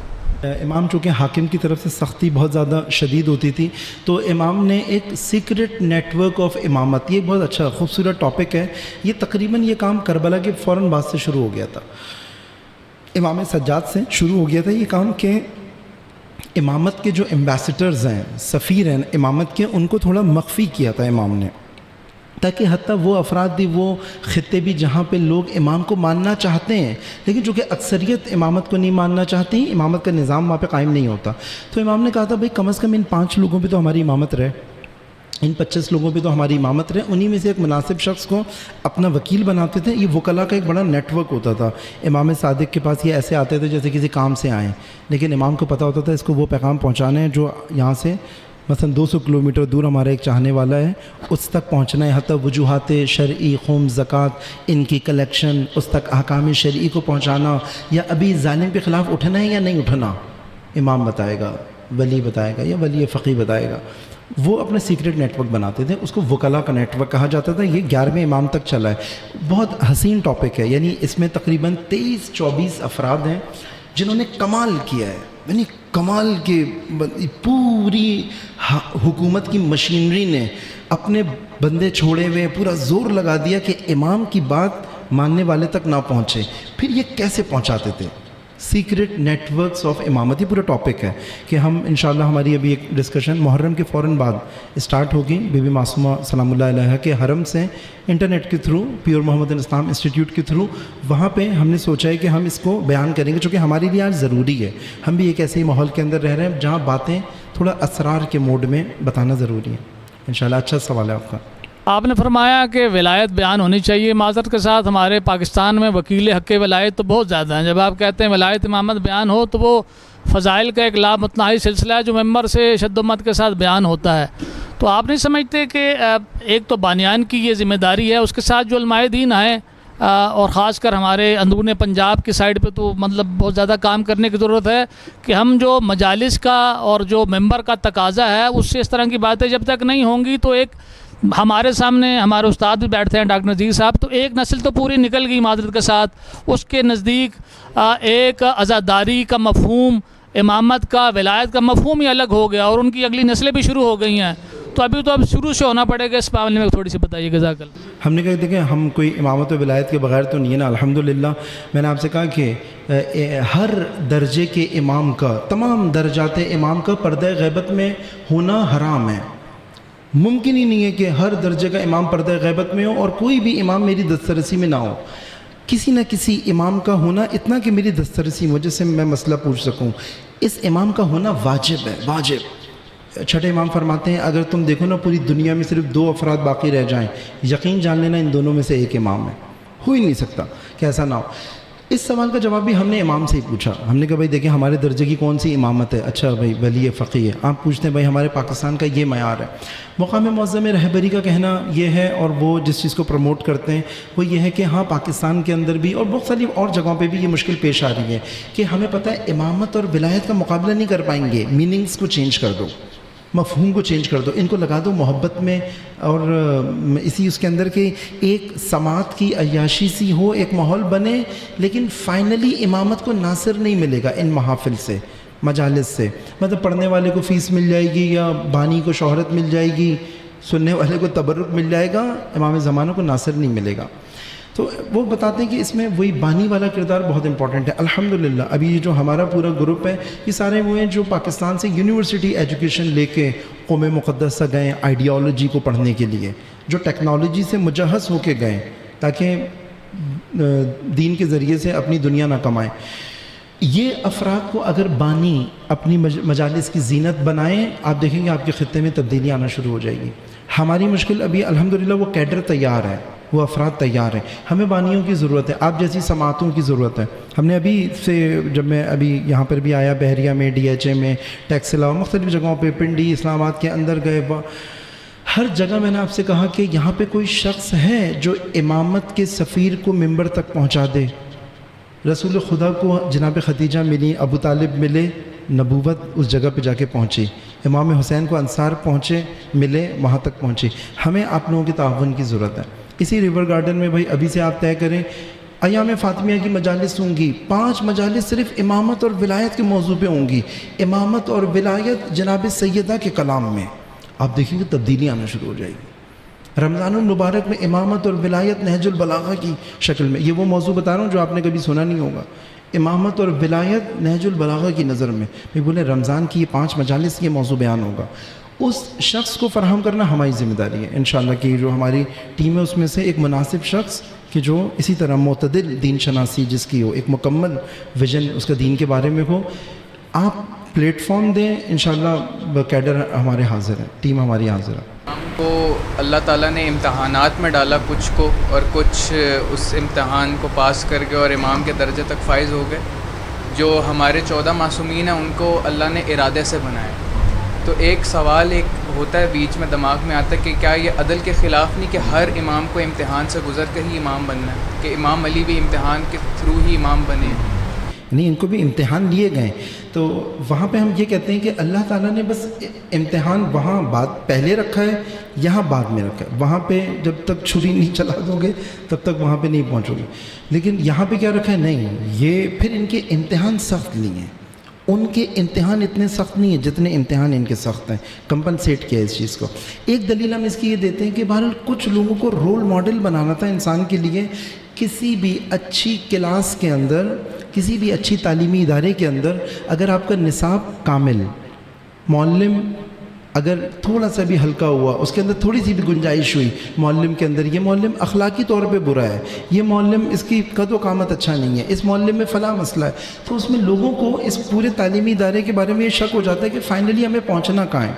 امام چونکہ حاکم کی طرف سے سختی بہت زیادہ شدید ہوتی تھی، تو امام نے ایک سیکرٹ نیٹ ورک آف امامت، یہ بہت اچھا خوبصورت ٹاپک ہے۔ یہ تقریباً یہ کام کربلا کے فوراً بعد سے شروع ہو گیا تھا، امام سجاد سے شروع ہو گیا تھا یہ کام، کہ امامت کے جو ایمبیسڈرز ہیں، سفیر ہیں امامت کے، ان کو تھوڑا مخفی کیا تھا امام نے، تاکہ حتیٰ وہ افراد بھی، وہ خطے بھی جہاں پہ لوگ امام کو ماننا چاہتے ہیں لیکن چونکہ اکثریت امامت کو نہیں ماننا چاہتی، امامت کا نظام وہاں پہ قائم نہیں ہوتا، تو امام نے کہا تھا بھائی کم از کم ان 5 لوگوں پہ تو ہماری امامت رہے، ان 25 لوگوں پہ تو ہماری امامت رہے۔ انہی میں سے ایک مناسب شخص کو اپنا وکیل بناتے تھے۔ یہ وکلاء کا ایک بڑا نیٹ ورک ہوتا تھا، امام صادق کے پاس یہ ایسے آتے تھے جیسے کسی کام سے آئیں، لیکن امام کو پتہ ہوتا تھا اس کو وہ پیغام پہنچانے ہیں جو یہاں سے مثلا 200 کلومیٹر دور ہمارا ایک چاہنے والا ہے، اس تک پہنچنا ہے، حتیٰ وجوہات شرعی، خمس، زکوٰۃ، ان کی کلیکشن، اس تک احکام شرعی کو پہنچانا، یا ابھی ظالم کے خلاف اٹھنا ہے یا نہیں اٹھنا، امام بتائے گا، ولی بتائے گا یا ولی فقی بتائے گا۔ وہ اپنا سیکرٹ نیٹ ورک بناتے تھے، اس کو وکلاء کا نیٹ ورک کہا جاتا تھا۔ یہ 11ویں امام تک چلا ہے، بہت حسین ٹاپک ہے، یعنی اس میں تقریباً 23-24 افراد ہیں جنہوں نے کمال کیا ہے، یعنی کمال کے پوری حکومت کی مشینری نے اپنے بندے چھوڑے ہوئے پورا زور لگا دیا کہ امام کی بات ماننے والے تک نہ پہنچے۔ پھر یہ کیسے پہنچاتے تھے؟ سیکرٹ نیٹ ورکس آف امامت، یہ پورا ٹاپک ہے کہ ہم انشاءاللہ ہماری ابھی ایک ڈسکشن محرم کے فوراً بعد اسٹارٹ ہوگی، بی بی معصومہ سلام اللہ علیہ کے حرم سے انٹرنیٹ کے تھرو، پیور محمد اسلام انسٹیٹیوٹ کے تھرو، وہاں پہ ہم نے سوچا ہے کہ ہم اس کو بیان کریں گے، چونکہ ہمارے لیے آج ضروری ہے، ہم بھی ایک ایسے ہی ماحول کے اندر رہ رہے ہیں جہاں باتیں تھوڑا اسرار کے موڈ میں بتانا ضروری ہے انشاءاللہ۔ اچھا سوال ہے آپ کا۔
آپ نے فرمایا کہ ولایت بیان ہونی چاہیے، معذرت کے ساتھ ہمارے پاکستان میں وکیل حق ولایت تو بہت زیادہ ہیں، جب آپ کہتے ہیں ولایت امامت بیان ہو تو وہ فضائل کا ایک لامتناہی سلسلہ ہے جو ممبر سے شد و مت کے ساتھ بیان ہوتا ہے، تو آپ نہیں سمجھتے کہ ایک تو بانیان کی یہ ذمہ داری ہے، اس کے ساتھ جو علماء دین ہیں اور خاص کر ہمارے اندرون پنجاب کی سائڈ پہ تو مطلب بہت زیادہ کام کرنے کی ضرورت ہے کہ ہم جو مجالس کا اور جو ممبر کا تقاضا ہے اس سے اس طرح کی باتیں جب تک نہیں ہوں گی تو ایک ہمارے سامنے ہمارے استاد بھی بیٹھتے ہیں ڈاکٹر نذیر صاحب، تو ایک نسل تو پوری نکل گئی معذرت کے ساتھ، اس کے نزدیک ایک عزاداری کا مفہوم، امامت کا، ولایت کا مفہوم ہی الگ ہو گیا اور ان کی اگلی نسلیں بھی شروع ہو گئی ہیں، تو ابھی تو اب شروع سے ہونا پڑے گا، اس معاملے میں تھوڑی سی بتائیے جزاک اللہ۔
ہم نے کہا دیکھیں ہم کوئی امامت و ولایت کے بغیر تو نہیں ہے نا، الحمدللہ۔ میں نے آپ سے کہا کہ ہر درجے کے امام کا، تمام درجات امام کا پردہ غیبت میں ہونا حرام ہے، ممکن ہی نہیں ہے کہ ہر درجے کا امام پردہ غیبت میں ہو اور کوئی بھی امام میری دسترسی میں نہ ہو۔ کسی نہ کسی امام کا ہونا اتنا کہ میری دسترسی مجھے سے میں مسئلہ پوچھ سکوں، اس امام کا ہونا واجب ہے، واجب۔ چھٹے امام فرماتے ہیں اگر تم دیکھو نا پوری دنیا میں صرف 2 افراد باقی رہ جائیں، یقین جان لینا ان دونوں میں سے ایک امام ہے، ہو ہی نہیں سکتا کہ ایسا نہ ہو۔ اس سوال کا جواب بھی ہم نے امام سے ہی پوچھا. ہم نے کہا بھائی دیکھیں ہمارے درجے کی کون سی امامت ہے؟ اچھا بھائی ولی فقیہ ہے. آپ پوچھتے ہیں بھائی ہمارے پاکستان کا یہ معیار ہے. مقام معظم رہبری کا کہنا یہ ہے، اور وہ جس چیز کو پروموٹ کرتے ہیں وہ یہ ہے کہ ہاں پاکستان کے اندر بھی اور بہت ساری اور جگہوں پہ بھی یہ مشکل پیش آ رہی ہے کہ ہمیں پتہ ہے امامت اور ولایت کا مقابلہ نہیں کر پائیں گے. میننگز کو چینج کر دو، مفہوم کو چینج کر دو، ان کو لگا دو محبت میں، اور اسی اس کے اندر کہ ایک سماعت کی عیاشی سی ہو، ایک ماحول بنے. لیکن فائنلی امامت کو ناصر نہیں ملے گا ان محافل سے، مجالس سے. مطلب پڑھنے والے کو فیس مل جائے گی یا بانی کو شہرت مل جائے گی، سننے والے کو تبرک مل جائے گا، امام زمانہ کو ناصر نہیں ملے گا. تو وہ بتاتے ہیں کہ اس میں وہی بانی والا کردار بہت امپورٹنٹ ہے. الحمدللہ ابھی جو ہمارا پورا گروپ ہے یہ سارے وہ ہیں جو پاکستان سے یونیورسٹی ایجوکیشن لے کے قوم مقدسہ گئے آئیڈیالوجی کو پڑھنے کے لیے، جو ٹیکنالوجی سے مجہز ہو کے گئے تاکہ دین کے ذریعے سے اپنی دنیا نہ کمائیں. یہ افراد کو اگر بانی اپنی مجالس کی زینت بنائیں، آپ دیکھیں گے آپ کے خطے میں تبدیلی آنا شروع ہو جائے گی. ہماری مشکل ابھی الحمدللہ وہ کیڈر تیار ہے، وہ افراد تیار ہیں. ہمیں بانیوں کی ضرورت ہے، آپ جیسی سماعتوں کی ضرورت ہے. ہم نے ابھی سے جب میں ابھی یہاں پر بھی آیا، بحریہ میں، ڈی ایچ اے میں، ٹیکسلا، مختلف جگہوں پہ، پنڈی، اسلام آباد کے اندر گئے، ہر جگہ میں نے آپ سے کہا کہ یہاں پہ کوئی شخص ہے جو امامت کے سفیر کو منبر تک پہنچا دے. رسول خدا کو جناب خدیجہ ملی، ابو طالب ملے، نبوت اس جگہ پہ جا کے پہنچی. امام حسین کو انصار پہنچے، ملے، وہاں تک پہنچی. ہمیں آپ لوگوں کے تعاون کی ضرورت ہے. اسی ریور گارڈن میں بھائی ابھی سے آپ طے کریں، ایام فاطمیہ کی مجالس ہوں گی، 5 مجالس صرف امامت اور ولایت کے موضوع پہ ہوں گی. امامت اور ولایت جناب سیدہ کے کلام میں آپ دیکھیں گے تبدیلی آنا شروع ہو جائے گی. رمضان المبارک میں امامت اور ولایت نہج البلاغہ کی شکل میں، یہ وہ موضوع بتا رہا ہوں جو آپ نے کبھی سنا نہیں ہوگا. امامت اور ولایت نہج البلاغہ کی نظر میں میں بولے رمضان کی یہ 5 مجالس یہ موضوع بیان ہوگا. اس شخص کو فراہم کرنا ہماری ذمہ داری ہے انشاءاللہ کہ جو ہماری ٹیم ہے اس میں سے ایک مناسب شخص کہ جو اسی طرح معتدل دین شناسی جس کی ہو، ایک مکمل ویژن اس کا دین کے بارے میں ہو. آپ پلیٹ فارم دیں، انشاءاللہ کیڈر ہمارے حاضر ہیں، ٹیم ہماری حاضر ہے.
ہم کو اللہ تعالیٰ نے امتحانات میں ڈالا کچھ کو، اور کچھ اس امتحان کو پاس کر کے اور امام کے درجے تک فائز ہو گئے. جو ہمارے 14 معصومین ہیں ان کو اللہ نے ارادے سے بنایا. تو ایک سوال ایک ہوتا ہے بیچ میں دماغ میں آتا ہے کہ کیا یہ عدل کے خلاف نہیں کہ ہر امام کو امتحان سے گزر کر ہی امام بننا ہے، کہ امام علی بھی امتحان کے تھرو ہی امام بنے ہیں.
نہیں، ان کو بھی امتحان لیے گئے. تو وہاں پہ ہم یہ کہتے ہیں کہ اللہ تعالیٰ نے بس امتحان وہاں پہلے رکھا ہے، یہاں بعد میں رکھا ہے. وہاں پہ جب تک چھری نہیں چلا دو گے تب تک وہاں پہ نہیں پہنچو گے. لیکن یہاں پہ کیا رکھا ہے؟ نہیں، یہ پھر ان کے امتحان سخت نہیں ہیں. ان کے امتحان اتنے سخت نہیں ہیں جتنے امتحان ان کے سخت ہیں. کمپنسیٹ کیا ہے اس چیز کو. ایک دلیل ہم اس کی یہ دیتے ہیں کہ بہرحال کچھ لوگوں کو رول ماڈل بنانا تھا انسان کے لیے. کسی بھی اچھی کلاس کے اندر، کسی بھی اچھی تعلیمی ادارے کے اندر اگر آپ کا نصاب کامل، معلم اگر تھوڑا سا بھی ہلکا ہوا، اس کے اندر تھوڑی سی بھی گنجائش ہوئی معلم کے اندر، یہ معلم اخلاقی طور پہ برا ہے، یہ معلم اس کی قد و قامت اچھا نہیں ہے، اس معلم میں فلاں مسئلہ ہے، تو اس میں لوگوں کو اس پورے تعلیمی ادارے کے بارے میں یہ شک ہو جاتا ہے کہ فائنلی ہمیں پہنچنا کہاں ہے.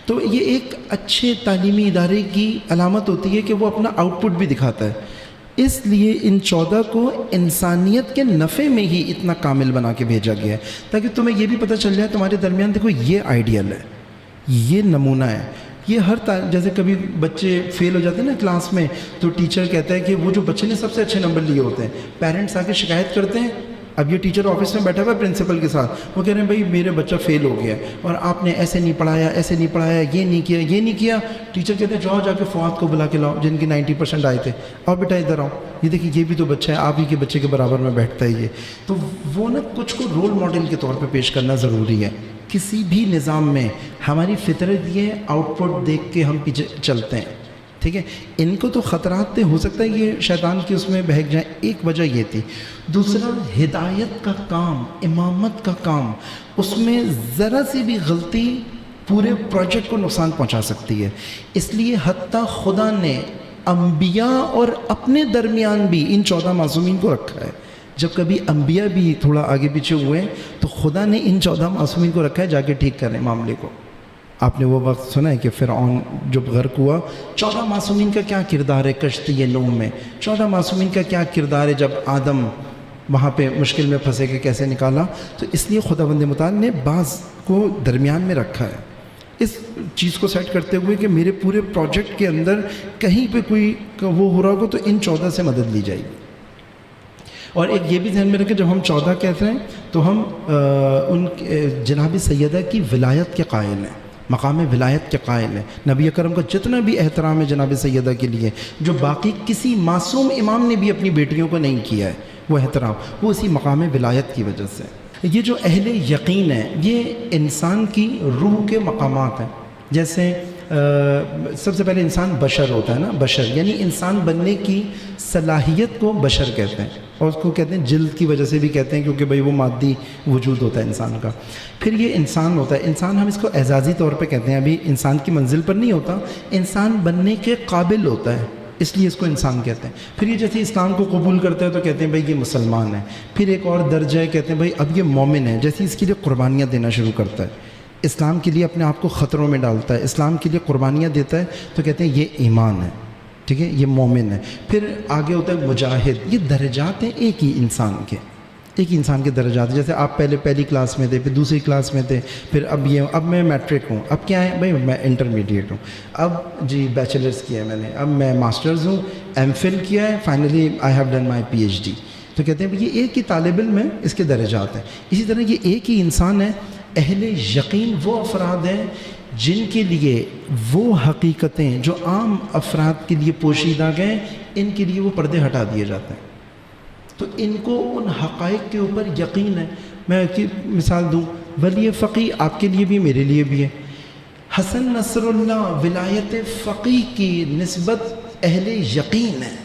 تو یہ ایک اچھے تعلیمی ادارے کی علامت ہوتی ہے کہ وہ اپنا آؤٹ پٹ بھی دکھاتا ہے. اس لیے ان 14 کو انسانیت کے نفع میں ہی اتنا کامل بنا کے بھیجا گیا ہے تاکہ تمہیں یہ بھی پتہ چل جائے تمہارے درمیان دیکھو یہ آئیڈیل ہے، یہ نمونہ ہے. یہ ہر جیسے کبھی بچے فیل ہو جاتے ہیں نا کلاس میں تو ٹیچر کہتا ہے کہ وہ جو بچے نے سب سے اچھے نمبر لیے ہوتے ہیں، پیرنٹس آ کے شکایت کرتے ہیں. اب یہ ٹیچر آفس میں بیٹھا ہوا ہے پرنسپل کے ساتھ، وہ کہہ رہے ہیں بھائی میرے بچہ فیل ہو گیا اور آپ نے ایسے نہیں پڑھایا، ایسے نہیں پڑھایا، یہ نہیں کیا، یہ نہیں کیا. ٹیچر کہتے ہیں جاؤ جا کے فواد کو بلا کے لاؤ جن کی 90% آئے تھے، اور بیٹا ادھر آؤ، یہ دیکھیں یہ بھی تو بچہ ہے، آپ ہی کے بچے کے برابر میں بیٹھتا ہے یہ. تو وہ نا کچھ کو رول ماڈل کے طور پہ پیش کرنا ضروری ہے. کسی بھی نظام میں ہماری فطرت یہ آؤٹ پٹ دیکھ کے ہم پیچھے چلتے ہیں، ٹھیک ہے. ان کو تو خطرات تھے، ہو سکتا ہے یہ شیطان کی اس میں بہک جائیں، ایک وجہ یہ تھی. دوسرا، ہدایت کا کام، امامت کا کام، اس میں ذرا سی بھی غلطی پورے پروجیکٹ کو نقصان پہنچا سکتی ہے. اس لیے حتیٰ خدا نے انبیاء اور اپنے درمیان بھی ان 14 معصومین کو رکھا ہے. جب کبھی انبیاء بھی تھوڑا آگے پیچھے ہوئے تو خدا نے ان 14 معصومین کو رکھا ہے جا کے ٹھیک کریں معاملے کو. آپ نے وہ وقت سنا ہے کہ فرعون جب غرق ہوا، 14 معصومین کا کیا کردار ہے کشتی نوح میں، 14 معصومین کا کیا کردار ہے جب آدم وہاں پہ مشکل میں پھنسے کہ کیسے نکالا. تو اس لیے خداوند متعال نے بعض کو درمیان میں رکھا ہے اس چیز کو سیٹ کرتے ہوئے کہ میرے پورے پروجیکٹ کے اندر کہیں پہ کوئی وہ ہو رہا ہوگا تو ان 14 سے مدد لی جائے گی. اور ایک یہ بھی ذہن میں رکھیں جب ہم 14 کہتے ہیں تو ہم ان جناب سیدہ کی ولایت کے قائل ہیں, مقام ولایت کے قائل ہیں. نبی اکرم کا جتنا بھی احترام ہے جناب سیدہ کے لیے جو باقی کسی معصوم امام نے بھی اپنی بیٹیوں کو نہیں کیا ہے, وہ احترام وہ اسی مقام ولایت کی وجہ سے. یہ جو اہل یقین ہے یہ انسان کی روح کے مقامات ہیں. جیسے سب سے پہلے انسان بشر ہوتا ہے نا, بشر یعنی انسان بننے کی صلاحیت کو بشر کہتے ہیں, اور اس کو کہتے ہیں جلد کی وجہ سے بھی کہتے ہیں کیونکہ بھئی وہ مادی وجود ہوتا ہے انسان کا. پھر یہ انسان ہوتا ہے, انسان ہم اس کو اعزازی طور پہ کہتے ہیں, ابھی انسان کی منزل پر نہیں ہوتا, انسان بننے کے قابل ہوتا ہے اس لیے اس کو انسان کہتے ہیں. پھر یہ جیسے اسلام کو قبول کرتا ہے تو کہتے ہیں بھئی یہ مسلمان ہے. پھر ایک اور درجہ ہے, کہتے ہیں بھئی اب یہ مومن ہے, جیسے اس کے لیے قربانیاں دینا شروع کرتا ہے, اسلام کے لیے اپنے آپ کو خطروں میں ڈالتا ہے, اسلام کے لیے قربانیاں دیتا ہے, تو کہتے ہیں یہ ایمان ہے, ٹھیک ہے, یہ مومن ہے. پھر آگے ہوتا ہے مجاہد. یہ درجات ہیں ایک ہی انسان کے, ایک ہی انسان کے درجات. جیسے آپ پہلے پہلی کلاس میں تھے, پھر دوسری کلاس میں تھے, پھر اب میں میٹرک ہوں, اب کیا ہے بھائی میں انٹرمیڈیٹ ہوں, اب جی بیچلرز کیا ہے میں نے, اب میں ماسٹرز ہوں, ایم فل کیا ہے, finally I have done my P H D. تو کہتے ہیں یہ ایک ہی طالب علم ہے, اس کے درجات ہیں. اسی طرح یہ ایک ہی انسان ہے. اہل یقین وہ افراد ہیں جن کے لیے وہ حقیقتیں جو عام افراد کے لیے پوشیدہ گئے ان کے لیے وہ پردے ہٹا دیے جاتے ہیں. تو ان کو ان حقائق کے اوپر یقین ہے. میں مثال دوں, ولی فقی آپ کے لیے بھی میرے لیے بھی ہے. حسن نصر اللہ ولایت فقی کی نسبت اہل یقین ہے,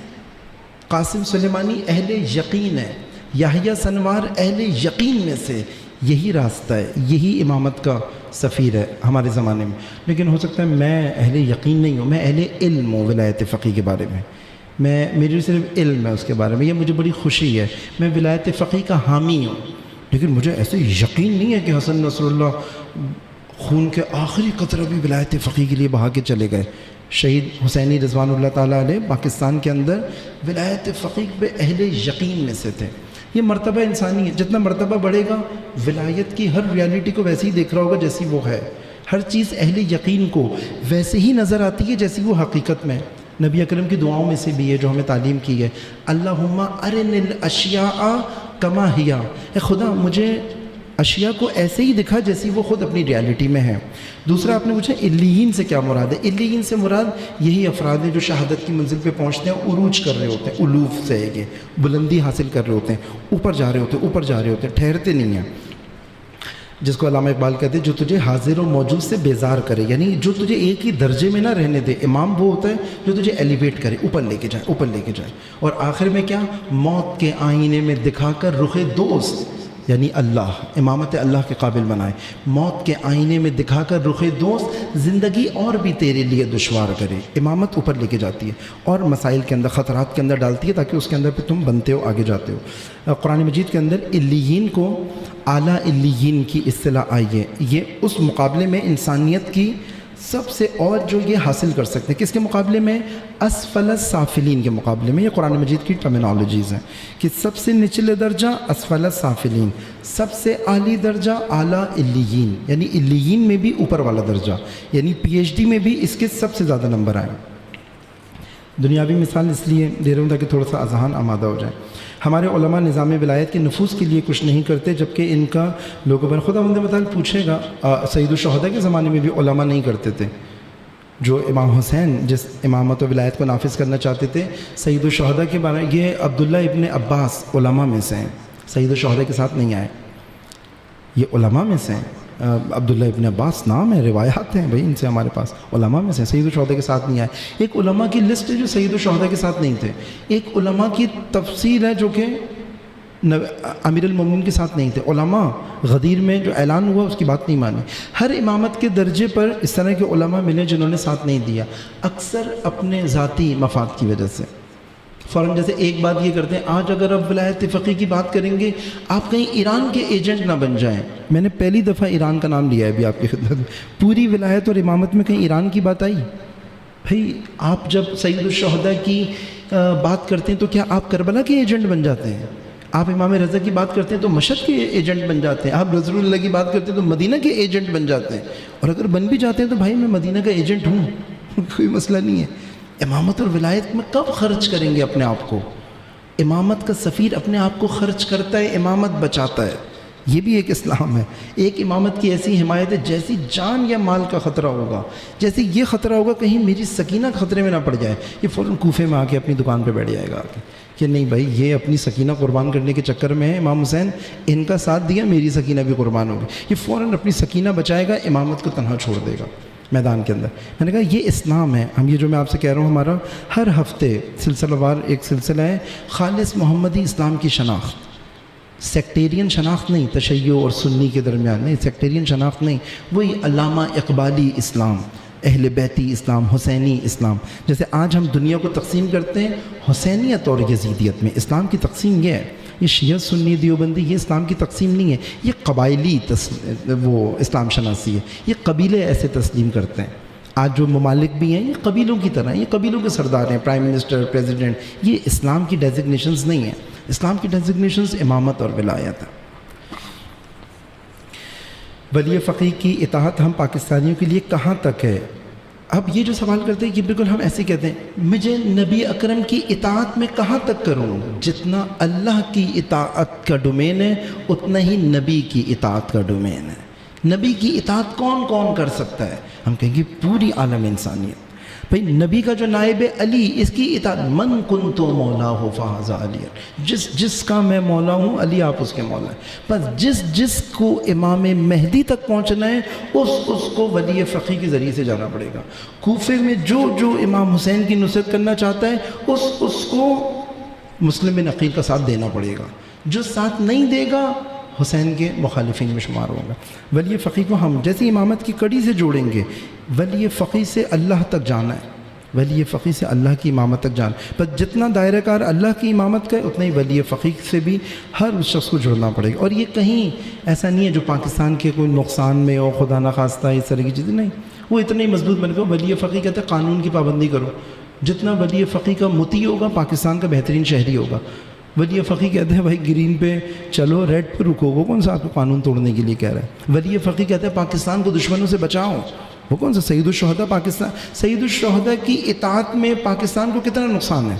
قاسم سلیمانی اہل یقین ہے, یحییٰ سنوار اہل یقین میں سے. یہی راستہ ہے, یہی امامت کا سفیر ہے ہمارے زمانے میں. لیکن ہو سکتا ہے میں اہل یقین نہیں ہوں, میں اہل علم ہوں ولایت فقی کے بارے میں, میری صرف علم ہے اس کے بارے میں, یہ مجھے بڑی خوشی ہے. میں ولایت فقی کا حامی ہوں, لیکن مجھے ایسے یقین نہیں ہے کہ حسن نصر اللہ خون کے آخری قطرہ بھی ولایت فقی کے لیے بہا کے چلے گئے. شہید حسینی رضوان اللہ تعالیٰ علیہ پاکستان کے اندر ولایت فقی پہ اہل یقین میں سے تھے. یہ مرتبہ انسانی ہے, جتنا مرتبہ بڑھے گا ولایت کی ہر ریالٹی کو ویسے ہی دیکھ رہا ہوگا جیسی وہ ہے. ہر چیز اہل یقین کو ویسے ہی نظر آتی ہے جیسی وہ حقیقت میں. نبی اکرم کی دعاؤں میں سے بھی ہے جو ہمیں تعلیم کی ہے, اللہم ارن الاشیاء کما ہی, اے خدا مجھے اشیاء کو ایسے ہی دکھا جیسی وہ خود اپنی ریالٹی میں ہے. دوسرا آپ نے پوچھا علیین سے کیا مراد ہے. علیین سے مراد یہی افراد ہیں جو شہادت کی منزل پہ پہنچتے ہیں, عروج کر رہے ہوتے ہیں, الوف سے یہ بلندی حاصل کر رہے ہوتے ہیں, اوپر جا رہے ہوتے ہیں, اوپر جا رہے ہوتے ہیں, ٹھہرتے نہیں ہیں. جس کو علامہ اقبال کہتے ہیں جو تجھے حاضر و موجود سے بیزار کرے, یعنی جو تجھے ایک ہی درجے میں نہ رہنے دے. امام وہ ہوتا ہے جو تجھے ایلیویٹ کرے, اوپر لے کے جائے, اوپر لے کے جائے. اور آخر میں کیا, موت کے آئینے میں دکھا کر رخ دوست, یعنی اللہ, امامت اللہ کے قابل بنائے. موت کے آئینے میں دکھا کر رخ دوست, زندگی اور بھی تیرے لیے دشوار کرے. امامت اوپر لے کے جاتی ہے اور مسائل کے اندر, خطرات کے اندر ڈالتی ہے تاکہ اس کے اندر پہ تم بنتے ہو, آگے جاتے ہو. قرآن مجید کے اندر علیین کو اعلیٰ علیین کی اصطلاح آئی ہے. یہ اس مقابلے میں انسانیت کی سب سے اور جو یہ حاصل کر سکتے ہیں, کس کے مقابلے میں, اسفل السافلین کے مقابلے میں. یہ قرآن مجید کی ٹرمینالوجیز ہیں کہ سب سے نچلے درجہ اسفل السافلین, سب سے اعلی درجہ اعلیٰ علیین, یعنی علیین میں بھی اوپر والا درجہ, یعنی پی ایچ ڈی میں بھی اس کے سب سے زیادہ نمبر آئے. دنیاوی مثال اس لیے دے رہا ہوں تاکہ تھوڑا سا اذہان آمادہ ہو جائے. ہمارے علماء نظام ولایت کے نفوذ کے لیے کچھ نہیں کرتے, جبکہ ان کا لوگوں پر خداوند متعال پوچھے گا. سید الشہداء کے زمانے میں بھی علماء نہیں کرتے تھے. جو امام حسین جس امامت و ولایت کو نافذ کرنا چاہتے تھے, سید الشہداء کے بارے, یہ عبداللہ ابن عباس علماء میں سے ہیں, سید الشہداء کے ساتھ نہیں آئے, یہ علماء میں سے ہیں. عبداللہ ابن عباس نام ہے, روایات ہیں بھائی ان سے ہمارے پاس, علماء میں سے. سید الشہداء کے ساتھ نہیں آئے. ایک علماء کی لسٹ ہے جو سید الشہداء کے ساتھ نہیں تھے. ایک علماء کی تفصیل ہے جو کہ امیر المومنین کے ساتھ نہیں تھے. علماء غدیر میں جو اعلان ہوا اس کی بات نہیں مانی. ہر امامت کے درجے پر اس طرح کے علماء ملے جنہوں نے ساتھ نہیں دیا, اکثر اپنے ذاتی مفاد کی وجہ سے. فوراً جیسے ایک بات یہ کرتے ہیں, آج اگر اب ولایت فقی کی بات کریں گے آپ کہیں ایران کے ایجنٹ نہ بن جائیں. میں نے پہلی دفعہ ایران کا نام لیا ہے ابھی آپ کی خدمت میں. پوری ولایت اور امامت میں کہیں ایران کی بات آئی؟ بھائی آپ جب سید الشہداء کی بات کرتے ہیں تو کیا آپ کربلا کے ایجنٹ بن جاتے ہیں؟ آپ امام رضا کی بات کرتے ہیں تو مشہد کے ایجنٹ بن جاتے ہیں، آپ رسول اللہ کی بات کرتے ہیں تو مدینہ کے ایجنٹ بن جاتے ہیں، اور اگر بن بھی جاتے ہیں تو بھائی میں مدینہ کا ایجنٹ ہوں، کوئی مسئلہ نہیں ہے۔ امامت اور ولایت میں کب خرچ کریں گے اپنے آپ کو؟ امامت کا سفیر اپنے آپ کو خرچ کرتا ہے، امامت بچاتا ہے، یہ بھی ایک اسلام ہے۔ ایک امامت کی ایسی حمایت ہے جیسی جان یا مال کا خطرہ ہوگا، جیسے یہ خطرہ ہوگا کہیں میری سکینہ خطرے میں نہ پڑ جائے، یہ فوراً کوفے میں آ کے اپنی دکان پہ بیٹھ جائے گا کہ نہیں بھائی یہ اپنی سکینہ قربان کرنے کے چکر میں ہے، امام حسین ان کا ساتھ دیا، میری سکینہ بھی قربان ہوگی، یہ فوراً اپنی سکینہ بچائے گا، امامت کو تنہا چھوڑ دے گا میدان کے اندر۔ میں نے کہا یہ اسلام ہے۔ ہم یہ جو میں آپ سے کہہ رہا ہوں، ہمارا ہر ہفتے سلسلہ وار ایک سلسلہ ہے خالص محمدی اسلام کی شناخت، سیکٹیرین شناخت نہیں، تشیع اور سنی کے درمیان نہیں، سیکٹیرین شناخت نہیں، وہی علامہ اقبالی اسلام، اہل بیتی اسلام، حسینی اسلام۔ جیسے آج ہم دنیا کو تقسیم کرتے ہیں حسینیت اور یزیدیت میں، اسلام کی تقسیم یہ ہے، یہ شیعہ سنی دیوبندی یہ اسلام کی تقسیم نہیں ہے، یہ قبائلی وہ اسلام شناسی ہے، یہ قبیلے ایسے تسلیم کرتے ہیں۔ آج جو ممالک بھی ہیں یہ قبیلوں کی طرح ہیں، یہ قبیلوں کے سردار ہیں، پرائم منسٹر، پریزیڈنٹ، یہ اسلام کی ڈیزگنیشنز نہیں ہیں۔ اسلام کی ڈیزگنیشنز امامت اور ولایت ہے۔ ولی فقیہ کی اطاعت ہم پاکستانیوں کے لیے کہاں تک ہے؟ اب یہ جو سوال کرتے ہیں کہ بالکل ہم ایسے کہتے ہیں مجھے نبی اکرم کی اطاعت میں کہاں تک کروں؟ جتنا اللہ کی اطاعت کا ڈومین ہے اتنا ہی نبی کی اطاعت کا ڈومین ہے۔ نبی کی اطاعت کون کون کر سکتا ہے؟ ہم کہیں گے پوری عالم انسانیت۔ بھئی نبی کا جو نائب علی، اس کی اطاعت من کنت مولا ہو فہذا علی، جس کا میں مولا ہوں علی آپ اس کے مولا ہیں۔ بس جس کو امام مہدی تک پہنچنا ہے اس کو ولی فقیہ کے ذریعے سے جانا پڑے گا۔ کوفے میں جو امام حسین کی نصرت کرنا چاہتا ہے اس کو مسلم بن عقیل کا ساتھ دینا پڑے گا، جو ساتھ نہیں دے گا حسین کے مخالفین میں شمار ہوگا۔ ولی فقیہ کو ہم جیسے امامت کی کڑی سے جوڑیں گے، ولی فقیہ سے اللہ تک جانا ہے، ولی فقیہ سے اللہ کی امامت تک جانا ہے۔ بس جتنا دائرہ کار اللہ کی امامت کا ہے اتنا ہی ولی فقیہ سے بھی ہر اس شخص کو جڑنا پڑے گا۔ اور یہ کہیں ایسا نہیں ہے جو پاکستان کے کوئی نقصان میں ہو، خدا نخواستہ اس طرح کی چیزیں نہیں، وہ اتنا ہی مضبوط بن گیا۔ ولی فقیہ کہتے ہیں قانون کی پابندی کرو، جتنا ولی فقیہ کا مطیع ہوگا پاکستان کا بہترین شہری ہوگا۔ ولی فقیہ کہتے ہیں بھائی گرین پہ چلو، ریڈ پہ رکو، وہ کون سا آپ کو قانون توڑنے کے لیے کہہ رہا ہے؟ ولی فقیہ کہتے ہیں پاکستان کو دشمنوں سے بچاؤ، وہ کون سا؟ سید الشہداء پاکستان، سید الشہداء کی اطاعت میں پاکستان کو کتنا نقصان ہے؟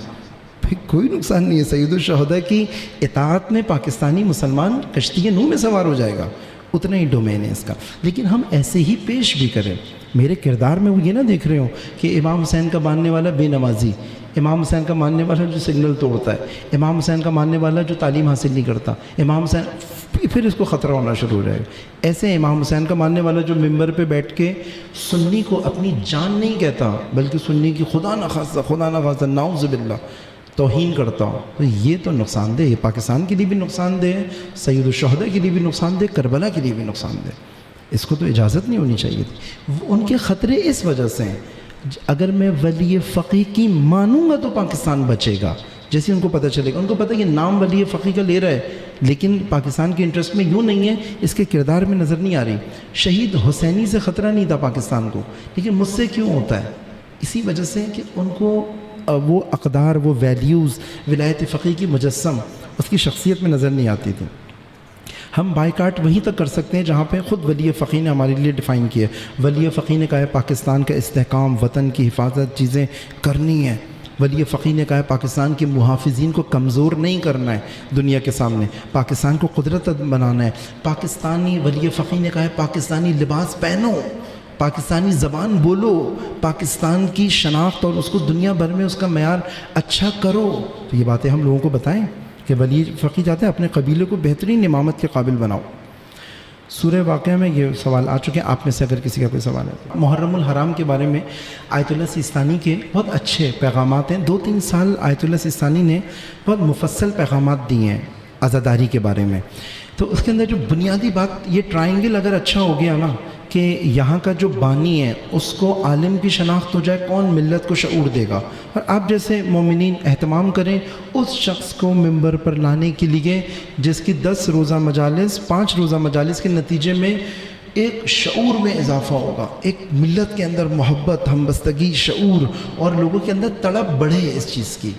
بھائی کوئی نقصان نہیں ہے۔ سید الشہداء کی اطاعت میں پاکستانی مسلمان کشتی نوح میں سوار ہو جائے گا، اتنا ہی ڈومین ہے اس کا۔ لیکن ہم ایسے ہی پیش بھی کریں، میرے کردار میں وہ یہ نہ دیکھ رہے ہوں کہ امام حسین کا ماننے والا بے نمازی، امام حسین کا ماننے والا جو سگنل توڑتا ہے، امام حسین کا ماننے والا جو تعلیم حاصل نہیں کرتا، امام حسین، پھر اس کو خطرہ ہونا شروع ہو جائے گا۔ ایسے امام حسین کا ماننے والا جو ممبر پہ بیٹھ کے سنی کو اپنی جان نہیں کہتا بلکہ سنی کی خدا نخواستہ نعوذ باللہ توہین کرتا ہوں، تو یہ تو نقصان دہ ہے، پاکستان کے لیے بھی نقصان دہ ہے، سید الشہداء کے لیے بھی نقصان دہ، کربلا کے لیے بھی نقصان دہ۔ اس کو تو اجازت نہیں ہونی چاہیے تھی۔ ان کے خطرے اس وجہ سے ہیں، اگر میں ولی فقیہ کی مانوں گا تو پاکستان بچے گا، جیسے ان کو پتہ چلے گا، ان کو پتہ ہے کہ نام ولی فقیہ کا لے رہا ہے لیکن پاکستان کے انٹرسٹ میں یوں نہیں ہے، اس کے کردار میں نظر نہیں آ رہی۔ شہید حسینی سے خطرہ نہیں تھا پاکستان کو، لیکن مجھ سے کیوں ہوتا ہے؟ اسی وجہ سے کہ ان کو وہ اقدار، وہ ویلیوز ولایت فقیہ کی مجسم اس کی شخصیت میں نظر نہیں آتی تھی۔ ہم بائیکاٹ وہیں تک کر سکتے ہیں جہاں پہ خود ولی فقیہ نے ہمارے لیے ڈیفائن کیا ہے۔ ولی فقیہ نے کہا ہے پاکستان کا استحکام، وطن کی حفاظت چیزیں کرنی ہے۔ ولی فقیہ نے کہا ہے پاکستان کے محافظین کو کمزور نہیں کرنا ہے دنیا کے سامنے، پاکستان کو قدرت بنانا ہے۔ پاکستانی ولی فقیہ نے کہا ہے پاکستانی لباس پہنو، پاکستانی زبان بولو، پاکستان کی شناخت اور اس کو دنیا بھر میں اس کا معیار اچھا کرو۔ تو یہ باتیں ہم لوگوں کو بتائیں کہ ولی فقیہ چاہتے ہیں اپنے قبیلے کو بہترین امامت کے قابل بناؤ۔ سورہ واقعہ میں یہ سوال آ چکے ہیں، آپ میں سے اگر کسی کا کوئی سوال ہے۔ محرم الحرام کے بارے میں آیت اللہ سیستانی کے بہت اچھے پیغامات ہیں، 2-3 سال آیت اللہ سیستانی نے بہت مفصل پیغامات دیے ہیں عزاداری کے بارے میں۔ تو اس کے اندر جو بنیادی بات، یہ ٹرائنگل اگر اچھا ہو گیا نا کہ یہاں کا جو بانی ہے اس کو عالم کی شناخت ہو جائے، کون ملت کو شعور دے گا، اور آپ جیسے مومنین اہتمام کریں اس شخص کو ممبر پر لانے کے لیے جس کی 10 روزہ مجالس، 5 روزہ مجالس کے نتیجے میں ایک شعور میں اضافہ ہوگا، ایک ملت کے اندر محبت، ہمبستگی، شعور، اور لوگوں کے اندر تڑپ بڑھے اس چیز کی۔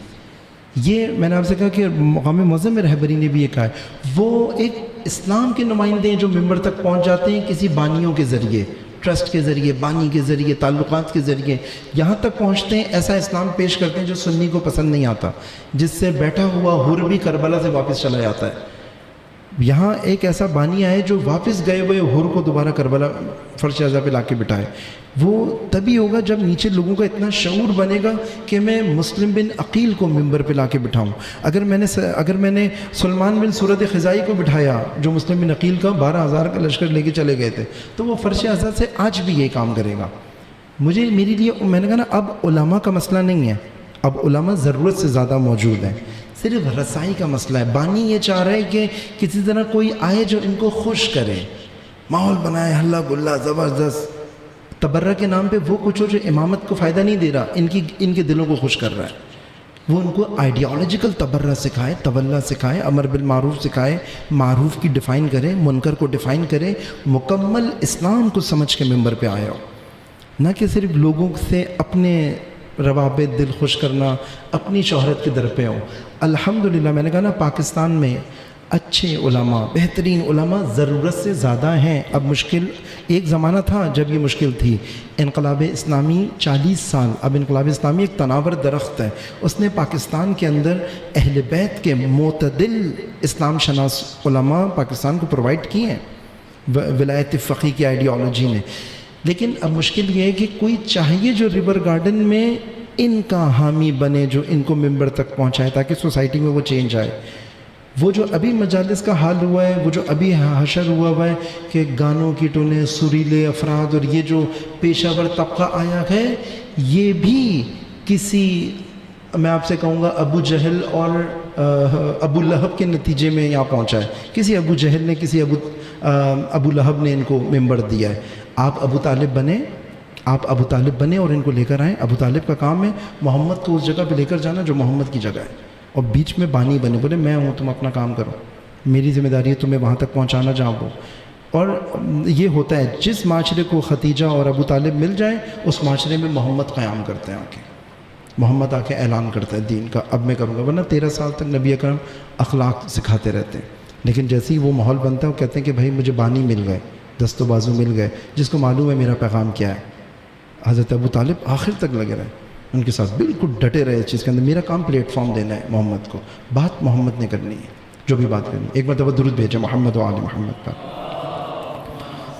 یہ میں نے آپ سے کہا کہ مقام معظم رہبری نے بھی یہ کہا ہے، وہ ایک اسلام کے نمائندے ہیں جو ممبر تک پہنچ جاتے ہیں کسی بانیوں کے ذریعے، ٹرسٹ کے ذریعے، بانی کے ذریعے، تعلقات کے ذریعے یہاں تک پہنچتے ہیں، ایسا اسلام پیش کرتے ہیں جو سنی کو پسند نہیں آتا، جس سے بیٹھا ہوا حر بھی کربلا سے واپس چلا جاتا ہے۔ یہاں ایک ایسا بانی آئے جو واپس گئے ہوئے حر کو دوبارہ کربلا فرش اعظم پہ لا کے بٹھائے۔ وہ تبھی ہوگا جب نیچے لوگوں کا اتنا شعور بنے گا کہ میں مسلم بن عقیل کو ممبر پہ لا کے بٹھاؤں۔ اگر میں نے سلمان بن سورت خزائی کو بٹھایا جو مسلم بن عقیل کا 12,000 کا لشکر لے کے چلے گئے تھے، تو وہ فرش اعظم سے آج بھی یہ کام کرے گا۔ میرے لیے میں نے کہا نا، اب علماء کا مسئلہ نہیں ہے، اب علماء ضرورت سے زیادہ موجود ہیں، صرف رسائی کا مسئلہ ہے۔ بانی یہ چاہ رہے ہیں کہ کسی طرح کوئی آئے جو ان کو خوش کرے، ماحول بنائے، ہلا گلا زبردست، تبرہ کے نام پہ وہ کچھ ہو جو امامت کو فائدہ نہیں دے رہا، ان کے دلوں کو خوش کر رہا ہے۔ وہ ان کو آئیڈیالوجیکل تبرہ سکھائے، تولا سکھائے، امر بالمعروف سکھائے، معروف کی ڈیفائن کرے، منکر کو ڈیفائن کرے، مکمل اسلام کو سمجھ کے ممبر پہ آیا ہو، نہ کہ صرف لوگوں سے اپنے روابط دل خوش کرنا، اپنی شہرت کے در پہ ہو۔ الحمدللہ میں نے کہا نا، پاکستان میں اچھے علماء، بہترین علماء ضرورت سے زیادہ ہیں۔ اب مشکل ایک زمانہ تھا جب یہ مشکل تھی، انقلاب اسلامی 40 سال، اب انقلاب اسلامی ایک تناور درخت ہے، اس نے پاکستان کے اندر اہل بیت کے معتدل اسلام شناس علماء پاکستان کو پرووائڈ کیے ہیں ولایت فقیہ کی آئیڈیالوجی نے۔ لیکن اب مشکل یہ ہے کہ کوئی چاہیے جو ریور گارڈن میں ان کا حامی بنے، جو ان کو ممبر تک پہنچائے تاکہ سوسائٹی میں وہ چینج آئے۔ وہ جو ابھی مجالس کا حال ہوا ہے، وہ جو ابھی حشر ہوا ہے کہ گانوں کی ٹونیں، سریلے افراد اور یہ جو پیشہ ور طبقہ آیا ہے، یہ بھی کسی، میں آپ سے کہوں گا، ابو جہل اور ابو لہب کے نتیجے میں یہاں پہنچا ہے۔ کسی ابو جہل نے، کسی ابو لہب نے ان کو ممبر دیا ہے۔ آپ ابو طالب بنے اور ان کو لے کر آئیں۔ ابو طالب کا کام ہے محمد کو اس جگہ پہ لے کر جانا جو محمد کی جگہ ہے، اور بیچ میں بانی بنے، بولے میں ہوں، تم اپنا کام کرو، میری ذمہ داری ہے تمہیں وہاں تک پہنچانا جہاں وہ۔ اور یہ ہوتا ہے، جس معاشرے کو ختیجہ اور ابو طالب مل جائیں، اس معاشرے میں محمد قیام کرتے ہیں، محمد آ کے اعلان کرتا ہے دین کا، اب میں کروں گا۔ ورنہ 13 سال تک نبی اکرم اخلاق سکھاتے رہتے ہیں، لیکن جیسے ہی وہ ماحول بنتا ہے، وہ کہتے ہیں کہ بھائی مجھے بانی مل گئے، دست و بازو مل گئے، جس کو معلوم ہے میرا پیغام کیا ہے۔ حضرت ابو طالب آخر تک لگے رہے، ان کے ساتھ بالکل ڈٹے رہے اس چیز کے اندر، میرا کام پلیٹ فارم دینا ہے محمد کو، بات محمد نے کرنی ہے، جو بھی بات کرنی ہے۔ ایک مرتبہ درود بھیجیں محمد و آل محمد پر،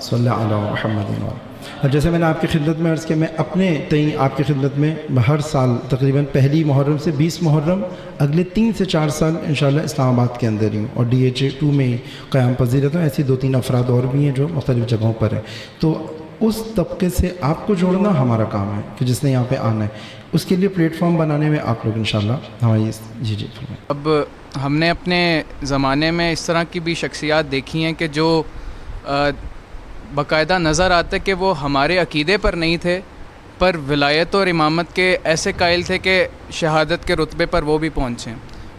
صلی اللہ علیہ محمد۔ اور جیسے میں نے آپ کی خدمت میں عرض کیا، میں اپنے تئیں آپ کی خدمت میں ہر سال تقریباً 1 محرم سے 20 محرم اگلے 3 سے 4 سال انشاءاللہ اسلام آباد کے اندر ہی ہوں، اور DHA 2 میں ہی قیام پذیر رہتا ہوں۔ ایسی 2-3 افراد اور بھی ہیں جو مختلف جگہوں پر ہیں، تو اس طبقے سے آپ کو جوڑنا ہمارا کام ہے کہ جس نے یہاں پہ آنا ہے، اس کے لیے پلیٹ فارم بنانے میں آپ لوگ انشاءاللہ ہماری جی فرمائیں۔
اب ہم نے اپنے زمانے میں اس طرح کی بھی شخصیات دیکھی ہیں کہ جو باقاعدہ نظر آتے کہ وہ ہمارے عقیدے پر نہیں تھے، پر ولایت اور امامت کے ایسے قائل تھے کہ شہادت کے رتبے پر وہ بھی پہنچے۔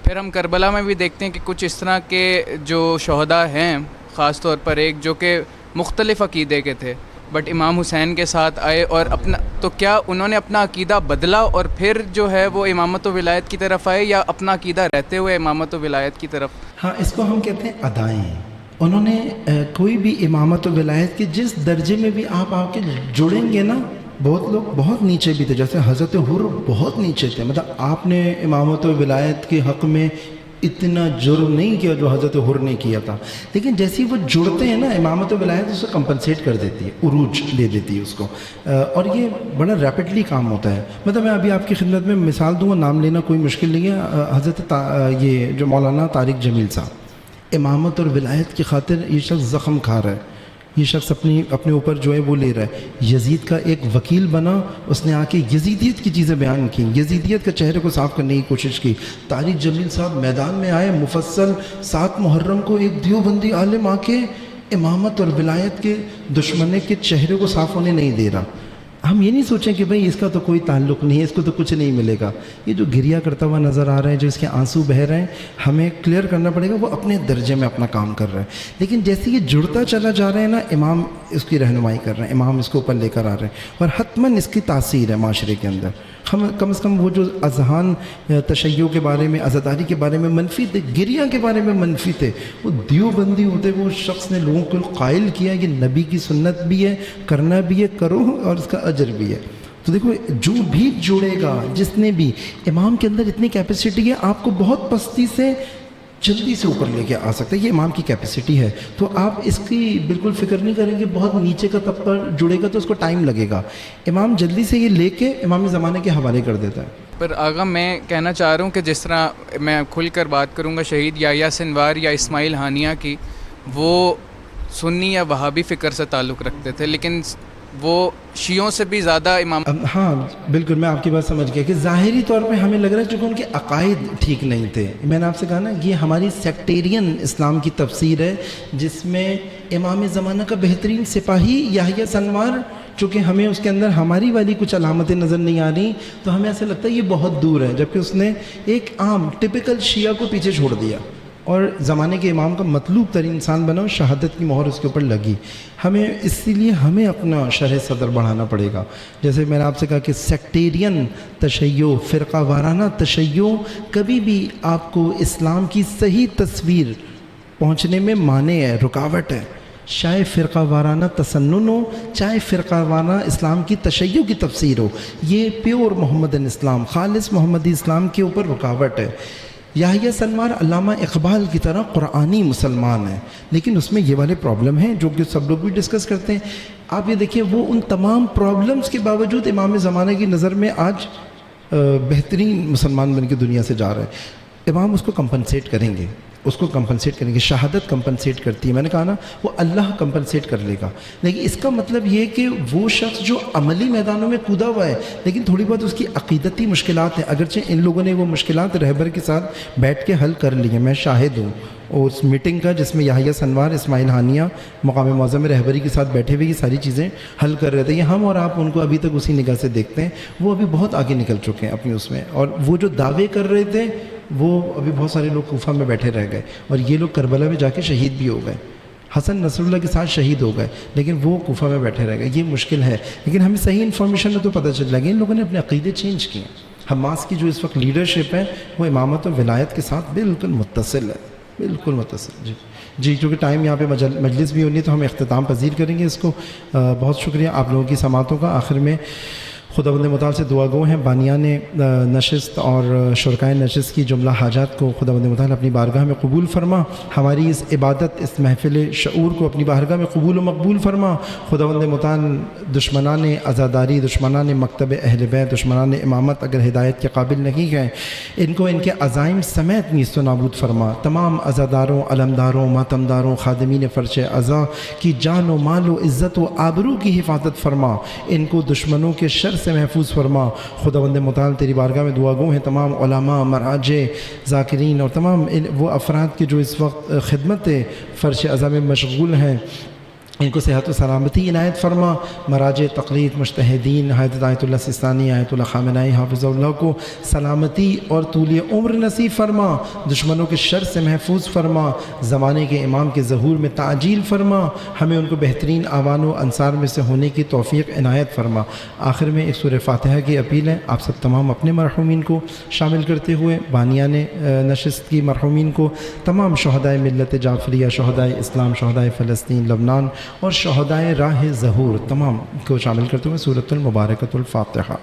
پھر ہم کربلا میں بھی دیکھتے ہیں کہ کچھ اس طرح کے جو شہداء ہیں، خاص طور پر ایک جو کہ مختلف عقیدے کے تھے، بٹ امام حسین کے ساتھ آئے اور اپنا، تو کیا انہوں نے اپنا عقیدہ بدلا اور پھر جو ہے وہ امامت و ولایت کی طرف آئے، یا اپنا عقیدہ رہتے ہوئے امامت و ولایت کی طرف؟
ہاں، اس کو ہم کہتے ہیں ادائیں۔ انہوں نے کوئی بھی امامت و ولایت کے جس درجے میں بھی آپ آ کے جڑیں گے نا، بہت لوگ بہت نیچے بھی تھے، جیسے حضرت حر بہت نیچے تھے، مطلب آپ نے امامت و ولایت کے حق میں اتنا جرم نہیں کیا جو حضرت حر نے کیا تھا، لیکن جیسے ہی وہ جڑتے ہیں نا، امامت و ولایت اسے کمپنسیٹ کر دیتی ہے، عروج دے دیتی ہے اس کو، اور یہ بڑا ریپڈلی کام ہوتا ہے۔ مطلب میں ابھی آپ کی خدمت میں مثال دوں گا، نام لینا کوئی مشکل نہیں ہے۔ حضرت یہ جو مولانا طارق جمیل صاحب، امامت اور ولایت کی خاطر یہ شخص زخم کھا رہا ہے، یہ شخص اپنے اوپر جو ہے وہ لے رہا ہے، یزید کا ایک وکیل بنا، اس نے آ کے یزیدیت کی چیزیں بیان کی، یزیدیت کے چہرے کو صاف کرنے کی کوشش کی۔ طارق جمیل صاحب میدان میں آئے، مفصل 7 محرم کو ایک دیوبندی عالم آ کے امامت اور ولایت کے دشمنے کے چہرے کو صاف ہونے نہیں دے رہا۔ ہم یہ نہیں سوچیں کہ بھئی اس کا تو کوئی تعلق نہیں ہے، اس کو تو کچھ نہیں ملے گا۔ یہ جو گریہ کرتا ہوا نظر آ رہا ہے، جو اس کے آنسو بہہ رہے ہیں، ہمیں کلیئر کرنا پڑے گا وہ اپنے درجے میں اپنا کام کر رہا ہے، لیکن جیسے یہ جڑتا چلا جا رہا ہے نا، امام اس کی رہنمائی کر رہے ہیں، امام اس کو اوپر لے کر آ رہے ہیں، اور حتماً اس کی تاثیر ہے معاشرے کے اندر۔ کم از کم وہ جو اذہان تشیع کے بارے میں، عزاداری کے بارے میں منفی تھے، گریہ کے بارے میں منفی تھے، وہ دیوبندی ہوتے وہ شخص نے لوگوں کو قائل کیا کہ نبی کی سنت بھی ہے، کرنا بھی ہے، کرو اور اس کا اجر بھی ہے۔ تو دیکھو جو بھی جڑے گا، جس نے بھی، امام کے اندر اتنی کیپیسٹی ہے آپ کو بہت پستی سے جلدی سے اوپر لے کے آ سکتا ہے، یہ امام کی کیپیسٹی ہے۔ تو آپ اس کی بالکل فکر نہیں کریں کہ بہت نیچے کا طبقہ جڑے گا تو اس کو ٹائم لگے گا، امام جلدی سے یہ لے کے امام زمانے کے حوالے کر دیتا ہے۔
پر آغا میں کہنا چاہ رہا ہوں کہ جس طرح میں کھل کر بات کروں گا شہید یحییٰ سنوار یا اسماعیل ہانیہ کی، وہ سنی یا وہابی فکر سے تعلق رکھتے تھے، لیکن وہ شیعوں سے بھی زیادہ امام،
ہاں بالکل میں آپ کی بات سمجھ گیا کہ ظاہری طور پہ ہمیں لگ رہا ہے چونکہ ان کے عقائد ٹھیک نہیں تھے۔ میں نے آپ سے کہا نا یہ ہماری سیکٹیرین اسلام کی تفسیر ہے، جس میں امام زمانہ کا بہترین سپاہی یحییٰ سنوار، چونکہ ہمیں اس کے اندر ہماری والی کچھ علامتیں نظر نہیں آ رہی تو ہمیں ایسا لگتا ہے یہ بہت دور ہے، جبکہ اس نے ایک عام ٹپیکل شیعہ کو پیچھے چھوڑ دیا اور زمانے کے امام کا مطلوب ترین انسان بنا اور شہادت کی مہر اس کے اوپر لگی۔ ہمیں اسی لیے ہمیں اپنا شرح صدر بڑھانا پڑے گا۔ جیسے میں نے آپ سے کہا کہ سیکٹیرین تشیع، فرقہ وارانہ تشیع کبھی بھی آپ کو اسلام کی صحیح تصویر پہنچنے میں مانع ہے، رکاوٹ ہے، چاہے فرقہ وارانہ تسنن ہو، چاہے فرقہ وارانہ اسلام کی تشیع کی تفسیر ہو، یہ پیور محمدن اسلام، خالص محمدی اسلام کے اوپر رکاوٹ ہے۔ یحییٰ سنوار علامہ اقبال کی طرح قرآنی مسلمان ہیں، لیکن اس میں یہ والے پرابلم ہیں جو کہ سب لوگ بھی ڈسکس کرتے ہیں۔ آپ یہ دیکھیں وہ ان تمام پرابلمز کے باوجود امام زمانہ کی نظر میں آج بہترین مسلمان بن کے دنیا سے جا رہے ہیں۔ امام اس کو کمپنسیٹ کریں گے، اس کو کمپنسیٹ کریں گے، شہادت کمپنسیٹ کرتی ہے، میں نے کہا نا وہ اللہ کمپنسیٹ کر لے گا، لیکن اس کا مطلب یہ کہ وہ شخص جو عملی میدانوں میں کودا ہوا ہے لیکن تھوڑی بہت اس کی عقیدتی مشکلات ہیں، اگرچہ ان لوگوں نے وہ مشکلات رہبر کے ساتھ بیٹھ کے حل کر لی ہیں، میں شاہد ہوں اور اس میٹنگ کا جس میں یحییٰ سنوار، اسماعیل ہانیہ مقام معظم رہبری کے ساتھ بیٹھے ہوئے یہ ساری چیزیں حل کر رہے تھے۔ یہ ہم اور آپ ان کو ابھی تک اسی نگاہ سے دیکھتے ہیں، وہ ابھی بہت آگے نکل چکے ہیں اپنی اس میں، اور وہ جو دعوے کر رہے تھے وہ ابھی بہت سارے لوگ کوفہ میں بیٹھے رہ گئے اور یہ لوگ کربلا میں جا کے شہید بھی ہو گئے، حسن نصر اللہ کے ساتھ شہید ہو گئے لیکن وہ کوفہ میں بیٹھے رہ گئے۔ یہ مشکل ہے، لیکن ہمیں صحیح انفارمیشن میں تو پتہ چل جائے گا ان لوگوں نے اپنے عقیدے چینج کیے ہیں۔ حماس کی جو اس وقت لیڈرشپ ہے وہ امامت و ولایت کے ساتھ بالکل متصل ہے، بالکل متصل۔ جی چونکہ ٹائم یہاں پہ مجلس بھی ہونی ہے تو ہم اختتام پذیر کریں گے اس کو۔ بہت شکریہ آپ لوگوں کی سماعتوں کا۔ آخر میں خداوند متعال سے دعا گو ہیں بانیان نشست اور شرکائے نشست کی جملہ حاجات کو خداوند متعال اپنی بارگاہ میں قبول فرما، ہماری اس عبادت، اس محفل شعور کو اپنی بارگاہ میں قبول و مقبول فرما۔ خداوند متعال دشمنان عزاداری، دشمنان مکتب اہل بیت، دشمنان امامت اگر ہدایت کے قابل نہیں ہیں ان کو ان کے عزائم سمیت نیست و نابود فرما۔ تمام عزاداروں، علمداروں، ماتمداروں، خادمین فرش عزا کی جان و مال و عزت و آبرو کی حفاظت فرما، ان کو دشمنوں کے شر سے محفوظ فرما۔ خداوند متعال تیری بارگاہ میں دعا گو ہیں تمام علماء، مراجع، ذاکرین اور تمام وہ افراد کے جو اس وقت خدمت فرش عزا میں مشغول ہیں ان کو صحت و سلامتی عنایت فرما۔ مراجع تقلید، مجتہدین، حضرت آیت اللہ سستانی، آیت اللہ خامنائی حافظ اللہ کو سلامتی اور طول عمر نصیب فرما، دشمنوں کے شر سے محفوظ فرما، زمانے کے امام کے ظہور میں تعجیل فرما، ہمیں ان کو بہترین اعوان و انصار میں سے ہونے کی توفیق عنایت فرما۔ آخر میں ایک سورہ فاتحہ کی اپیل ہے، آپ سب تمام اپنے مرحومین کو شامل کرتے ہوئے بانیان نشست کی مرحومین کو، تمام شہدائے ملت جعفریہ، شہدائے اسلام، شہدائے فلسطین، لبنان اور شہدائے راہ ظہور تمام کو شامل کرتے ہوئے سورۃ المبارکۃ الفاتحہ۔